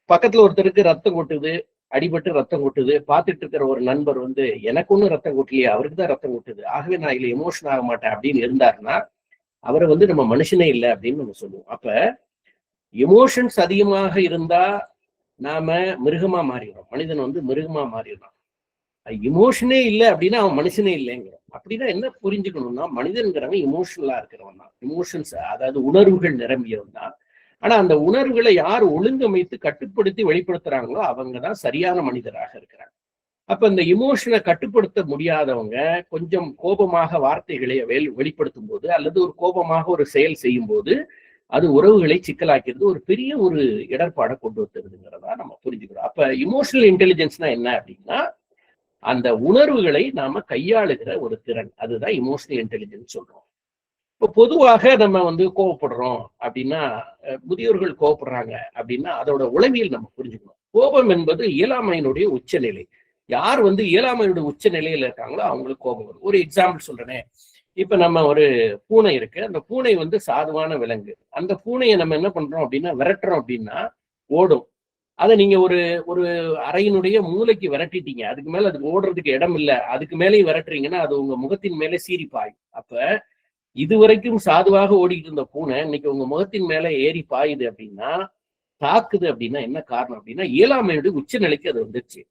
பக்கத்துல ஒருத்தருக்கு ரத்தம் கொட்டுது, அடிபட்டு ரத்தம் கொட்டுது, பார்த்துட்டு இருக்கிற ஒரு நண்பர் வந்து எனக்கு ஒன்றும் ரத்தம் கொட்டலையே, அவருக்கு தான் ரத்தம் கொட்டுது, ஆகவே நான் இதுல எமோஷன் ஆக மாட்டேன் அப்படின்னு இருந்தாருன்னா அவரை வந்து நம்ம மனுஷனே இல்லை அப்படின்னு நம்ம சொல்லுவோம். அப்ப எமோஷன்ஸ் அதிகமாக இருந்தா நாம மிருகமா மாறிடுறோம், மனிதன் வந்து மிருகமா மாறிடுறான். இமோஷனே இல்லை அப்படின்னா அவன் மனுஷனே இல்லைங்கிறோம். அப்படின்னா என்ன புரிஞ்சுக்கணும்னா, மனிதன்கிறவன் இமோஷனலா இருக்கிறவன் தான், இமோஷன்ஸ் அதாவது உணர்வுகள் நிரம்பியவன் தான். ஆனா அந்த உணர்வுகளை யார் ஒழுங்கமைத்து கட்டுப்படுத்தி வெளிப்படுத்துறாங்களோ அவங்க தான் சரியான மனிதராக இருக்கிறாங்க. அப்ப இந்த இமோஷனை கட்டுப்படுத்த முடியாதவங்க கொஞ்சம் கோபமாக வார்த்தைகளை வெளிப்படுத்தும் போது அல்லது ஒரு கோபமாக ஒரு செயல் செய்யும் போது அது உறவுகளை சிக்கலாக்கிறது, ஒரு பெரிய ஒரு இடர்பாடை கொண்டு வந்துருதுங்கிறதா நம்ம புரிஞ்சுக்கிறோம். அப்ப இமோஷனல் இன்டெலிஜென்ஸ்னா என்ன அப்படின்னா அந்த உணர்வுகளை நாம கையாளுகிற ஒரு திறன், அதுதான் இமோஷனல் இன்டெலிஜென்ஸ் சொல்றோம். இப்போ பொதுவாக நம்ம வந்து கோபப்படுறோம் அப்படின்னா, முதியோர்கள் கோபப்படுறாங்க அப்படின்னா அதோட உளவியல் நம்ம புரிஞ்சுக்கணும். கோபம் என்பது இயலாமையினுடைய உச்சநிலை. யார் வந்து இயலாமையுடைய உச்ச நிலையில இருக்காங்களோ அவங்களுக்கு கோபம் வரும். ஒரு எக்ஸாம்பிள் சொல்றேனே, இப்ப நம்ம ஒரு பூனை இருக்கு, அந்த பூனை வந்து சாதுவான விலங்கு. அந்த பூனையை நம்ம என்ன பண்றோம் அப்படின்னா விரட்டுறோம் அப்படின்னா ஓடும். அதை நீங்க ஒரு ஒரு அறையினுடைய மூளைக்கு விரட்டிட்டீங்க, அதுக்கு மேல அதுக்கு ஓடுறதுக்கு இடம் இல்லை, அதுக்கு மேலேயும் விரட்டுறீங்கன்னா அது உங்க முகத்தின் மேலே சீறி பாயும். அப்ப இதுவரைக்கும் சாதுவாக ஓடிக்கிட்டு இருந்த பூனை இன்னைக்கு உங்க முகத்தின் மேல ஏறி பாயுது அப்படின்னா, தாக்குது அப்படின்னா என்ன காரணம் அப்படின்னா இயலாமையுடைய உச்ச நிலைக்கு அது வந்துருச்சு,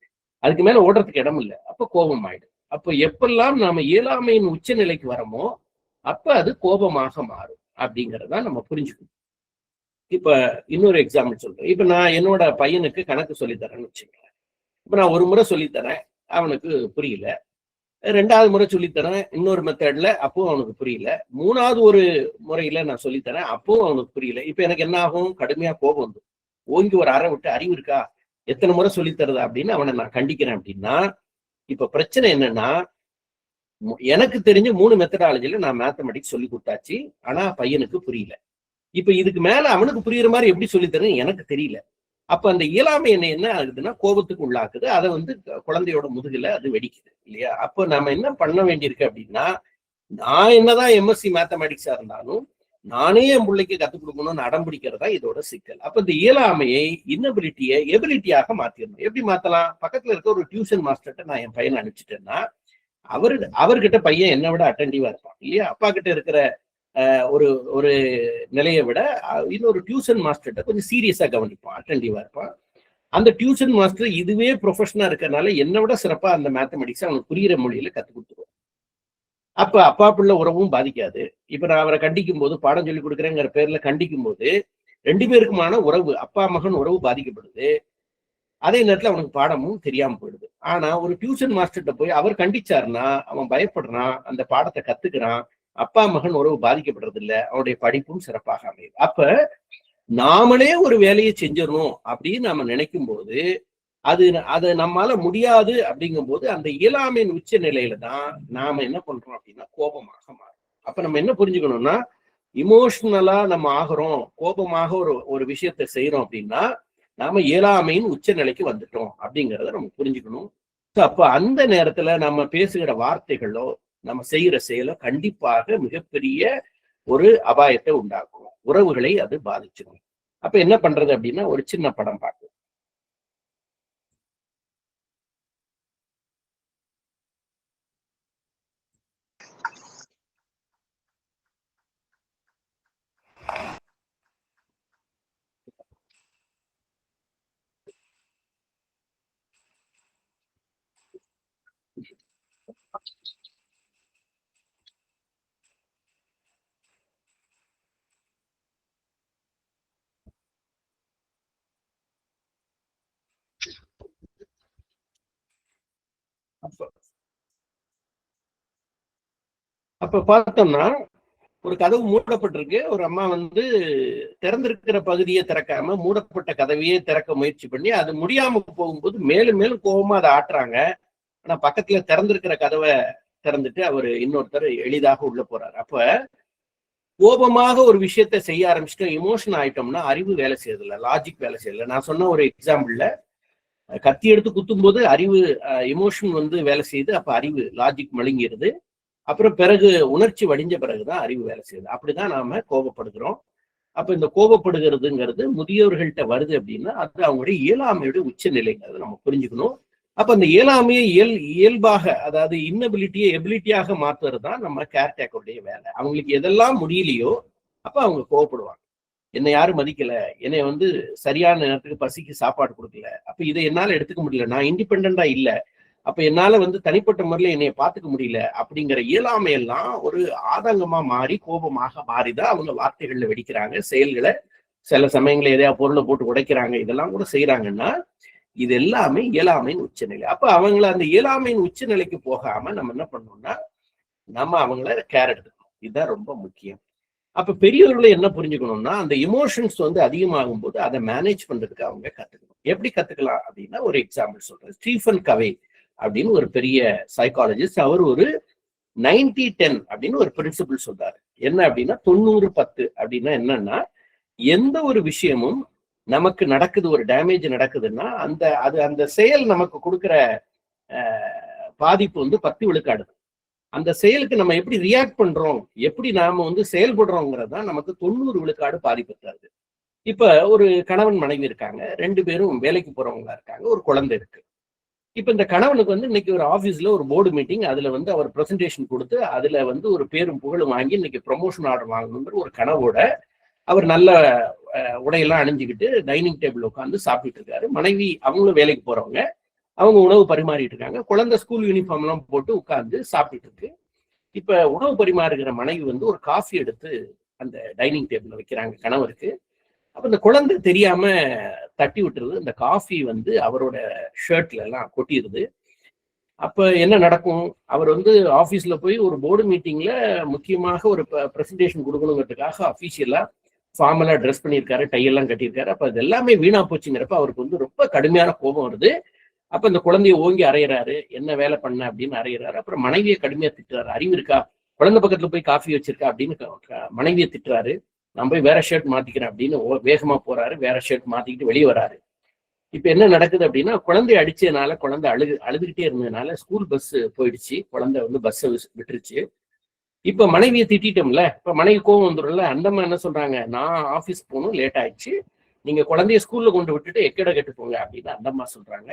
அதுக்கு மேல ஓடுறதுக்கு இடம் இல்லை, அப்ப கோபம் ஆயிடும். அப்ப எப்பெல்லாம் நாம இயலாமையின் உச்ச நிலைக்கு வரமோ அப்ப அது கோபமாக மாறும் அப்படிங்கிறத நம்ம புரிஞ்சுக்கணும். இப்ப இன்னொரு எக்ஸாம்பிள் சொல்றேன். இப்ப நான் என்னோட பையனுக்கு கணக்கு சொல்லித்தரேன்னு வச்சுக்கிறேன். இப்ப நான் ஒரு முறை சொல்லித்தரேன், அவனுக்கு புரியல. 2வது முறை சொல்லித்தரேன் இன்னொரு மெத்தட்ல, அப்பவும் அவனுக்கு புரியல. 3வது ஒரு முறையில நான் சொல்லித்தரேன், அப்பவும் அவனுக்கு புரியல. இப்ப எனக்கு என்ன ஆகும்? கடுமையா கோபம் வந்து ஓங்கி ஒரு அறை விட்டு, அறிவு இருக்கா, எத்தனை முறை சொல்லித்தரது அப்படின்னு அவனை நான் கண்டிக்கிறேன். அப்படின்னா இப்ப பிரச்சனை என்னன்னா, எனக்கு தெரிஞ்ச 3 மெத்தடாலஜில நான் மேத்தமெட்டிக்ஸ் சொல்லி கொடுத்தாச்சு, ஆனா பையனுக்கு புரியல. இப்ப இதுக்கு மேல அவனுக்கு புரியுற மாதிரி எப்படி சொல்லித்தரேன் எனக்கு தெரியல. அப்ப அந்த இயலாமை என்ன ஆகுதுன்னா கோபத்துக்கு உள்ளாக்குது. அதை வந்து குழந்தையோட முதுகுல அது வெடிக்குது இல்லையா? அப்ப நம்ம என்ன பண்ண வேண்டியிருக்கு அப்படின்னா, நான் என்னதான் எம்எஸ்சி மேத்தமெட்டிக்ஸா இருந்தாலும் நானே என் பிள்ளைக்கு கத்துக் கொடுக்கணும்னு அடம் பிடிக்கிறதா இதோட சிக்கல். அப்ப இந்த இயலாமையை இன்னபிலிட்டியை எபிலிட்டியாக மாத்திடணும். எப்படி மாத்தலாம்? பக்கத்துல இருக்க ஒரு டியூஷன் மாஸ்டர்கிட்ட நான் என் பையனை அனுப்பிச்சிட்டேன்னா அவர்கிட்ட பையன் என்னை விட அட்டென்டிவா இருப்பான் இல்லையா? அப்பா கிட்ட இருக்கிற ஒரு ஒரு நிலையை விட இன்னொரு டியூஷன் மாஸ்டர்கிட்ட கொஞ்சம் சீரியஸா கவனிப்பான், அட்டென்டிவா இருப்பான். அந்த டியூஷன் மாஸ்டர் இதுவே ப்ரொஃபஷனா இருக்கிறதுனால என்னை விட சிறப்பா அந்த மேத்தமெட்டிக்ஸ் அவனுக்கு புரியுற மொழியில கத்துக் கொடுத்துருவோம். அப்ப அப்பா பிள்ளை உறவும் பாதிக்காது. இப்ப நான் அவரை கண்டிக்கும் போது, பாடம் சொல்லி கொடுக்குறேங்கிற பேர்ல கண்டிக்கும் போது 2 பேருக்குமான உறவு, அப்பா மகன் உறவு பாதிக்கப்படுது. அதே நேரத்துல அவனுக்கு பாடமும் தெரியாம போயிடுது. ஆனா ஒரு டியூஷன் மாஸ்டர்கிட்ட போய் அவர் கண்டிச்சாருன்னா அவன் பயப்படுறான், அந்த பாடத்தை கத்துக்கிறான், அப்பா மகன் உறவு பாதிக்கப்படுறது இல்லை, அவனுடைய படிப்பும் சிறப்பாக அமையுது. அப்ப நாமளே ஒரு வேலையை செஞ்சிடணும் அப்படின்னு நம்ம நினைக்கும் போது அது நம்மால முடியாது. அப்படிங்கும் போது அந்த இயலாமையின் உச்ச நிலையில தான் நாம என்ன பண்றோம் அப்படின்னா கோபமாக மாறும். அப்ப நம்ம என்ன புரிஞ்சுக்கணும்னா, இமோஷனலா நம்ம ஆகிறோம், கோபமாக ஒரு விஷயத்தை செய்யறோம் அப்படின்னா நாம இயலாமையின் உச்ச நிலைக்கு வந்துட்டோம் அப்படிங்கிறத நம்ம புரிஞ்சுக்கணும். அப்ப அந்த நேரத்துல நம்ம பேசுகிற வார்த்தைகளோ நம்ம செய்யற செயலோ கண்டிப்பாக மிகப்பெரிய ஒரு அபாயத்தை உண்டாக்கும், உறவுகளை அது பாதிச்சிடும். அப்ப என்ன பண்றது அப்படின்னா ஒரு சின்ன படம் பார்க்கணும். அப்ப பார்த்தோம்னா ஒரு கதவு மூடப்பட்டிருக்கு. ஒரு அம்மா வந்து திறந்திருக்கிற பகுதியை திறக்காம மூடப்பட்ட கதவையே திறக்க முயற்சி பண்ணி அது முடியாம போகும்போது மேலும் மேலும் கோபமா அதை ஆட்டுறாங்க. ஆனா பக்கத்துல திறந்திருக்கிற கதவை திறந்துட்டு அவரு இன்னொருத்தர் எளிதாக உள்ள போறாரு. அப்ப கோபமாக ஒரு விஷயத்த செய்ய ஆரம்பிச்சுட்டு இமோஷன் ஆயிட்டோம்னா அறிவு வேலை செய்யறதில்ல, லாஜிக் வேலை செய்யல. நான் சொன்ன ஒரு எக்ஸாம்பிள்ல கத்தி எடுத்து குத்தும் போது அறிவு இமோஷன் வந்து வேலை செய்யுது, அப்ப அறிவு லாஜிக் மழுங்கிருது. அப்புறம் பிறகு உணர்ச்சி வடிஞ்ச பிறகுதான் அறிவு வேலை செய்யுது. அப்படிதான் நாம கோபப்படுகிறோம். அப்ப இந்த கோபப்படுகிறதுங்கிறது முதியோர்கள்ட்ட வருது அப்படின்னா அது அவங்களுடைய இயலாமையுடைய உச்ச நிலைங்கிறது நம்ம புரிஞ்சுக்கணும். அப்ப அந்த இயலாமையை இயல்பாக, அதாவது இன்னபிலிட்டியை எபிலிட்டியாக மாத்துறது தான் நம்ம கேர்டேக்கருடைய வேலை. அவங்களுக்கு எதெல்லாம் முடியலையோ அப்ப அவங்க கோவப்படுவாங்க. என்னை யாரும் மதிக்கல, என்னை வந்து சரியான நேரத்துக்கு பசிக்கு சாப்பாடு கொடுக்கல, அப்ப இதை என்னால எடுத்துக்க முடியல, நான் இண்டிபெண்டா இல்ல, அப்ப என்னால வந்து தனிப்பட்ட முறையில என்னைய பார்த்துக்க முடியல அப்படிங்கிற இயலாமையெல்லாம் ஒரு ஆதங்கமா மாறி கோபமாக மாறிதான் அவங்க வார்த்தைகள்ல வெடிக்கிறாங்க, செயல்களை சில சமயங்களை எதையா பொருளை போட்டு உடைக்கிறாங்க, இதெல்லாம் கூட செய்யறாங்கன்னா இது எல்லாமே இயலாமையின் உச்சநிலை. அப்ப அவங்கள அந்த இயலாமையின் உச்சநிலைக்கு போகாம நம்ம என்ன பண்ணோம்னா நம்ம அவங்கள கேர் எடுத்துக்கணும். இதுதான் ரொம்ப முக்கியம். அப்ப பெரியவர்களை என்ன புரிஞ்சுக்கணும்னா அந்த இமோஷன்ஸ் வந்து அதிகமாகும் போது அதை மேனேஜ் பண்றதுக்கு அவங்க கத்துக்கணும். எப்படி கத்துக்கலாம் அப்படின்னா ஒரு எக்ஸாம்பிள் சொல்றேன். ஸ்டீஃபன் கவே அப்படின்னு ஒரு பெரிய சைக்காலஜிஸ்ட், அவர் ஒரு 90-10 அப்படின்னு ஒரு பிரின்சிபிள் சொல்றாரு. என்ன அப்படின்னா 90-10 அப்படின்னா என்னன்னா, எந்த ஒரு விஷயமும் நமக்கு நடக்குது, ஒரு டேமேஜ் நடக்குதுன்னா அந்த செயல் நமக்கு கொடுக்குற பாதிப்பு வந்து 10 விழுக்காடு. அந்த செயலுக்கு நம்ம எப்படி ரியாக்ட் பண்றோம், எப்படி நாம வந்து செயல்படுறோங்கிறது தான் நமக்கு 90 விழுக்காடு பாதிப்பு தருது. இப்ப ஒரு கணவன் மனைவி இருக்காங்க, 2 பேரும் வேலைக்கு போறவங்களா இருக்காங்க, ஒரு குழந்தை இருக்கு. இப்ப இந்த கணவனுக்கு வந்து இன்னைக்கு ஒரு ஆபீஸ்ல ஒரு போர்டு மீட்டிங், அதுல வந்து அவர் பிரசன்டேஷன் கொடுத்து அதுல வந்து ஒரு பேரும் புகழும் வாங்கி இன்னைக்கு ப்ரொமோஷன் ஆர்டர் வாங்கணுங்கிற ஒரு கனவோட அவர் நல்ல உடையெல்லாம் அணிஞ்சுக்கிட்டு டைனிங் டேபிள் உட்காந்து சாப்பிட்டு இருக்காரு. மனைவி அவங்களும் வேலைக்கு போறவங்க, அவங்க உணவு பரிமாறிட்டு இருக்காங்க. குழந்தை ஸ்கூல் யூனிஃபார்ம் எல்லாம் போட்டு உட்கார்ந்து சாப்பிட்டு இருக்கு. இப்ப உணவு பரிமாறுகிற மனைவி வந்து ஒரு காஃபி எடுத்து அந்த டைனிங் டேபிள்ல வைக்கிறாங்க கணவருக்கு. அப்ப இந்த குழந்தை தெரியாம தட்டி விட்டுருது. அந்த காஃபி வந்து அவரோட ஷர்ட்ல எல்லாம் கொட்டிடுது. அப்ப என்ன நடக்கும்? அவர் வந்து ஆபீஸ்ல போய் ஒரு போர்டு மீட்டிங்ல முக்கியமாக ஒரு பிரசன்டேஷன் கொடுக்கணுங்கிறதுக்காக அபிஷியலா ஃபார்மலா ட்ரெஸ் பண்ணியிருக்காரு, டையெல்லாம் கட்டியிருக்காரு. அப்ப அது எல்லாமே வீணா போச்சுங்கிறப்ப அவருக்கு வந்து ரொம்ப கடுமையான கோபம் வருது. அப்ப இந்த குழந்தைய ஓங்கி அறையிறாரு, என்ன வேலை பண்ண அப்படின்னு அறையிறாரு. அப்புறம் மனைவியை கடுமையா திட்டுறாரு, அறிவு இருக்கா, குழந்தை பக்கத்துல போய் காஃபி வச்சிருக்கா அப்படின்னு மனைவியை திட்டுறாரு. நான் போய் வேற ஷர்ட் மாத்திக்கிறேன் அப்படின்னு வேகமா போறாரு, வேற ஷர்ட் மாத்திக்கிட்டு வெளியே வராரு. இப்ப என்ன நடக்குது அப்படின்னா, குழந்தைய அடிச்சதுனால குழந்தை அழுதுகிட்டே இருந்ததுனால ஸ்கூல் பஸ் போயிடுச்சு, குழந்தை வந்து பஸ் விட்டுருச்சு. இப்ப மனைவியை திட்டோம்ல, இப்ப மனைவி கோவம் வந்துடும்ல. அந்தம்மா என்ன சொல்றாங்க, நான் ஆபீஸ் போகணும், லேட் ஆயிடுச்சு, நீங்க குழந்தைய ஸ்கூல்ல கொண்டு விட்டுட்டு எக்கட கெட்டு போங்க அப்படின்னு அந்தம்மா சொல்றாங்க.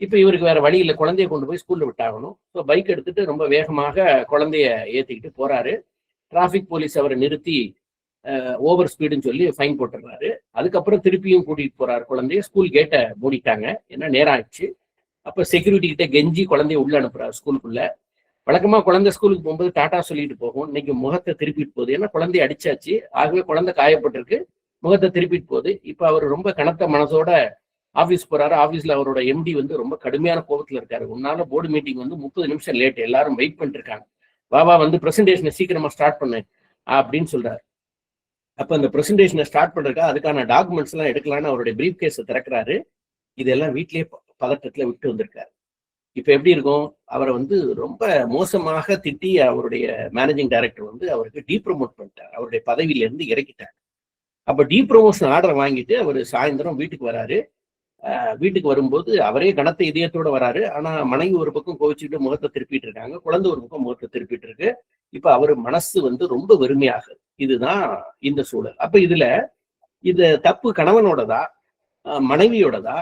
இப்ப இவருக்கு வேற வழி இல்லை, குழந்தைய கொண்டு போய் ஸ்கூல்ல விட்டாகணும். ஸோ பைக் எடுத்துட்டு ரொம்ப வேகமாக குழந்தைய ஏத்திக்கிட்டு போறாரு. டிராபிக் போலீஸ் அவரை நிறுத்தி ஓவர் ஸ்பீடுன்னு சொல்லி ஃபைன் போட்டுறாரு. அதுக்கப்புறம் திருப்பியும் கூட்டிட்டு போறாரு குழந்தைய. ஸ்கூல் கேட்டை மூடிட்டாங்க, ஏன்னா நேரம் ஆயிடுச்சு. அப்ப செக்யூரிட்டி கிட்ட கெஞ்சி குழந்தைய உள்ள அனுப்புறாரு ஸ்கூலுக்குள்ள. வழக்கமா குழந்தை ஸ்கூலுக்கு போகும்போது டாட்டா சொல்லிட்டு போகும், இன்னைக்கு முகத்தை திருப்பிட்டு போகுது, ஏன்னா குழந்தைய அடிச்சாச்சு, ஆகவே குழந்தை காயப்பட்டிருக்கு, முகத்தை திருப்பிட்டு போகுது. இப்ப அவர் ரொம்ப கனத்த மனசோட ஆபீஸ் போறாரு. ஆபீஸ்ல அவரோட எம்டி வந்து ரொம்ப கடுமையான கோபத்துல இருக்காரு. உன்னால போர்டு மீட்டிங் வந்து 30 நிமிஷம் லேட், எல்லாரும் வெயிட் பண்ணிட்டு இருக்காங்க, வா வந்து பிரசன்டேஷனை சீக்கிரமா ஸ்டார்ட் பண்ணு அப்படின்னு சொல்றாரு. அப்ப அந்த பிரசன்டேஷனை ஸ்டார்ட் பண்றதுக்கா அதுக்கான டாக்குமெண்ட்ஸ் எல்லாம் எடுக்கலான்னு அவருடைய பிரீஃப் கேஸை திறக்கிறாரு. இதெல்லாம் வீட்லயே பதட்டத்துல விட்டு வந்திருக்காரு. இப்ப எப்படி இருக்கும்? அவரை வந்து ரொம்ப மோசமாக திட்டி அவருடைய மேனேஜிங் டைரக்டர் வந்து அவருக்கு டீப்ரமோட் பண்ணிட்டார், அவருடைய பதவியில இருந்து இறக்கிட்டார். அப்ப டீப்ரமோஷன் ஆர்டர் வாங்கிட்டு அவர் சாயந்தரம் வீட்டுக்கு வராரு. வீட்டுக்கு வரும்போது அவரே கனத்த இதயத்தோட வராரு. ஆனா மனைவி ஒரு பக்கம் கோவிச்சுட்டு முகத்தை திருப்பிட்டு இருக்காங்க, குழந்தை ஒரு பக்கம் முகத்தை திருப்பிட்டு இருக்கு. இப்ப அவரு மனசு வந்து ரொம்ப வெறுமையாகுது. இதுதான் இந்த சூழல். அப்ப இதுல இது தப்பு கணவனோடதா, மனைவியோடதா,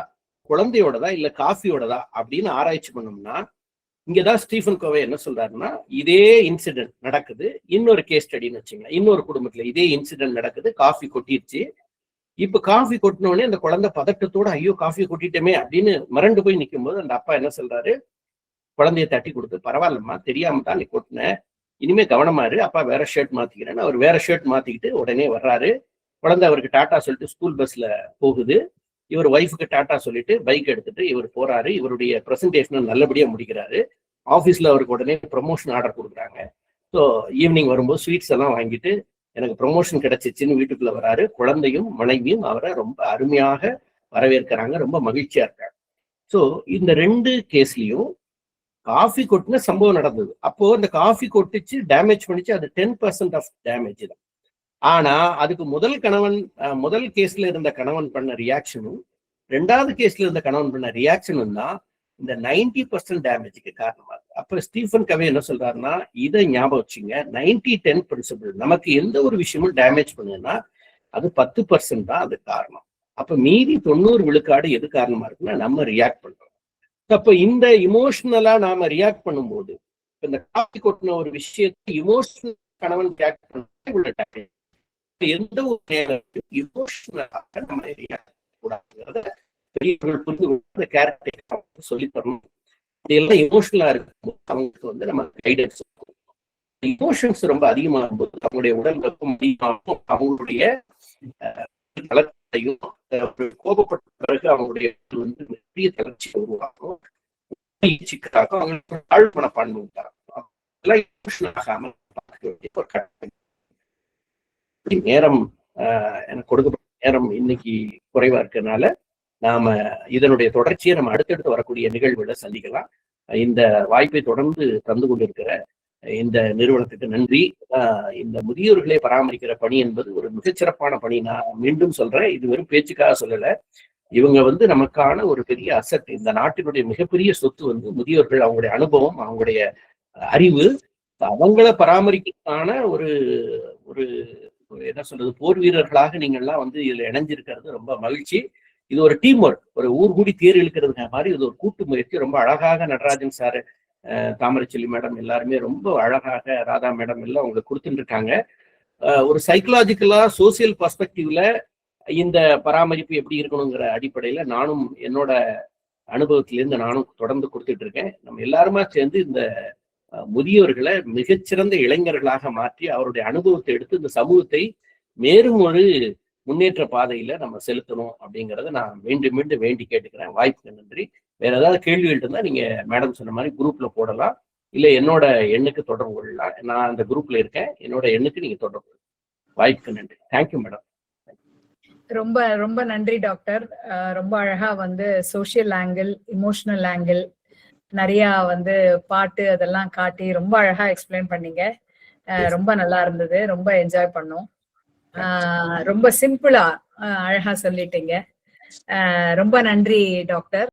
குழந்தையோடதா, இல்ல காஃபியோடதா அப்படின்னு ஆராய்ச்சி பண்ணோம்னா, இங்கதான் ஸ்டீஃபன் கோவே என்ன சொல்றாருன்னா, இதே இன்சிடென்ட் நடக்குது, இன்னொரு கேஸ் ஸ்டடின்னு வச்சுங்களேன், இன்னொரு குடும்பத்துல இதே இன்சிடென்ட் நடக்குது, காஃபி கொட்டிருச்சு. இப்ப காஃபி கொட்டினோடனே அந்த குழந்தை பதட்டத்தோட ஐயோ காஃபி கொட்டிட்டோமே அப்படின்னு மிரண்டு போய் நிற்கும் போது அந்த அப்பா என்ன சொல்றாரு, குழந்தைய தட்டி கொடுத்து, பரவாயில்லம்மா, தெரியாம தான் நீ கொட்டின, இனிமே கவனமா இரு, அப்பா வேற ஷர்ட் மாத்திக்கிறேன்னு அவர் வேற ஷர்ட் மாத்திக்கிட்டு உடனே வர்றாரு. குழந்தை அவருக்கு டாட்டா சொல்லிட்டு ஸ்கூல் பஸ்ல போகுது. இவர் ஒய்ஃபுக்கு டாட்டா சொல்லிட்டு பைக் எடுத்துட்டு இவர் போறாரு. இவருடைய பிரசன்டேஷனை நல்லபடியா முடிக்கிறாரு. ஆபீஸ்ல அவருக்கு உடனே ப்ரமோஷன் ஆர்டர் கொடுக்குறாங்க. ஸோ ஈவினிங் வரும்போது ஸ்வீட்ஸ் எல்லாம் வாங்கிட்டு எனக்கு ப்ரமோஷன் கிடைச்சிச்சுன்னு வீட்டுக்குள்ள வராரு. குழந்தையும் மனைவியும் அவரை ரொம்ப அருமையாக வரவேற்கிறாங்க, ரொம்ப மகிழ்ச்சியா இருக்காங்க. ஸோ இந்த 2 கேஸ்லயும் காஃபி கொட்டின சம்பவம் நடந்தது. அப்போ இந்த காஃபி கொட்டிச்சு, டேமேஜ் பண்ணிச்சு, அது 10% ஆஃப் டேமேஜ் தான். ஆனா அதுக்கு முதல் கேஸ்ல இருந்த கணவன் பண்ண ரியாக்ஷனும் 2வது கேஸ்ல இருந்த கணவன் பண்ண ரியாக்ஷனும் தான் இந்த 90% டேமேஜுக்கு காரணமா இருக்கு. அப்ப ஸ்டீஃபன் கவே என்ன சொல்றாருன்னா, இதை ஞாபகம் வச்சுங்க, 90-10 பிரின்சிபிள். நமக்கு எந்த ஒரு விஷயமும் டேமேஜ் பண்ணுதுன்னா அது 10% தான் அது காரணம். அப்ப மீதி 90 விழுக்காடு எது காரணமா இருக்குன்னா நம்ம ரியாக்ட் பண்றோம். அப்ப இந்த இமோஷனலா நாம ரியாக்ட் பண்ணும்போது, இந்த காஃபி கொட்டின ஒரு விஷயத்தை இமோஷனல் கணவன் ரியாக்ட் பண்ண எந்த ஒரு நேரத்தையும் இமோஷனலாக நம்ம ரியாக்ட் கூடாதுங்கிறத பெரியவர்கள் புரிந்து கொண்டு கேரக்டர் சொல்லி தரணும். இதெல்லாம் இமோஷனலா இருக்கும்போது அவங்களுக்கு வந்து நம்ம கைடன்ஸ். இமோஷன்ஸ் ரொம்ப அதிகமாகும் போது அவங்களுடைய உடல் வெப்பம் அதிகமாகும், அவங்களுடைய தளர்ச்சியும் கோபப்பட்ட பிறகு அவங்களுடைய வந்து பெரிய தளர்ச்சி உருவாகும், அவங்களுக்கு தாழ்வு மனப்பான்மை உண்டாகும். அதெல்லாம் இமோஷனல் ஆகாம பார்க்க வேண்டிய ஒரு கட்டாயம். நேரம் எனக்கு கொடுக்கப்பட்ட நேரம் இன்னைக்கு குறைவா இருக்கிறதுனால நாம இதனுடைய தொடர்ச்சியை நம்ம அடுத்தடுத்து வரக்கூடிய நிகழ்வுகளை சந்திக்கலாம். இந்த வாய்ப்பை தொடர்ந்து தந்து கொண்டிருக்கிற இந்த நிறுவனத்துக்கு நன்றி. இந்த முதியோர்களை பராமரிக்கிற பணி என்பது ஒரு மிகச்சிறப்பான பணி. நான் மீண்டும் சொல்றேன், இது வெறும் பேச்சுக்காக சொல்லல. இவங்க வந்து நமக்கான ஒரு பெரிய அசட். இந்த நாட்டினுடைய மிகப்பெரிய சொத்து வந்து முதியோர்கள், அவங்களுடைய அனுபவம், அவங்களுடைய அறிவு. அவங்கள பராமரிக்கிறதுக்கான ஒரு ஒரு என்ன சொல்றது, போர் வீரர்களாக நீங்கள்லாம் வந்து இதுல இணைஞ்சிருக்கிறது ரொம்ப மகிழ்ச்சி. இது ஒரு டீம் ஒர்க், ஒரு ஊர் கூடி தேர் இழுக்கிறதுங்க மாதிரி இது ஒரு கூட்டு முயற்சி. ரொம்ப அழகாக நடராஜன் சார், தாமரைச்செல்வி மேடம் எல்லாருமே ரொம்ப அழகாக, ராதா மேடம் எல்லாம் உங்களுக்கு கொடுத்துட்டு இருக்காங்க. ஒரு சைக்கலாஜிக்கலா சோசியல் பர்ஸ்பெக்டிவ்ல இந்த பராமரிப்பு எப்படி இருக்கணுங்கிற அடிப்படையில நானும் என்னோட அனுபவத்திலேருந்து நானும் தொடர்ந்து கொடுத்துட்டு இருக்கேன். நம்ம எல்லாருமா சேர்ந்து இந்த முதியோர்களை மிகச்சிறந்த இளைஞர்களாக மாற்றி அவருடைய அனுபவத்தை எடுத்து இந்த சமூகத்தை மேலும் ஒரு முன்னேற்ற பாதையில நம்ம செலுத்தணும் அப்படிங்கிறத நான் மீண்டும் மீண்டும் வேண்டி கேட்டுக்கிறேன். வாய்ப்புக்கு நன்றி. வேற ஏதாவது கேள்விகள் இருந்தா நீங்க மேடம் சொன்ன மாதிரி குரூப்ல போடலாம், இல்ல என்னோட எண்ணுக்கு தொடர்பு கொள்ளலாம். நான் அந்த குரூப்ல இருக்கேன், என்னோட எண்ணுக்கு நீங்க தொடர்பு கொள்ளலாம். வாய்ப்புக்கு நன்றி. Thank you madam. ரொம்ப ரொம்ப நன்றி டாக்டர். ரொம்ப அழகா வந்து சோஷியல் ஆங்கிள், இமோஷனல் ஆங்கிள், நிறைய வந்து பாட்டு அதெல்லாம் காட்டி ரொம்ப அழகா எக்ஸ்பிளைன் பண்ணீங்க. ரொம்ப நல்லா இருந்தது, ரொம்ப என்ஜாய் பண்ணோம். ரொம்ப சிம்பிளா அழகா சொல்லிட்டீங்க. ரொம்ப நன்றி டாக்டர்.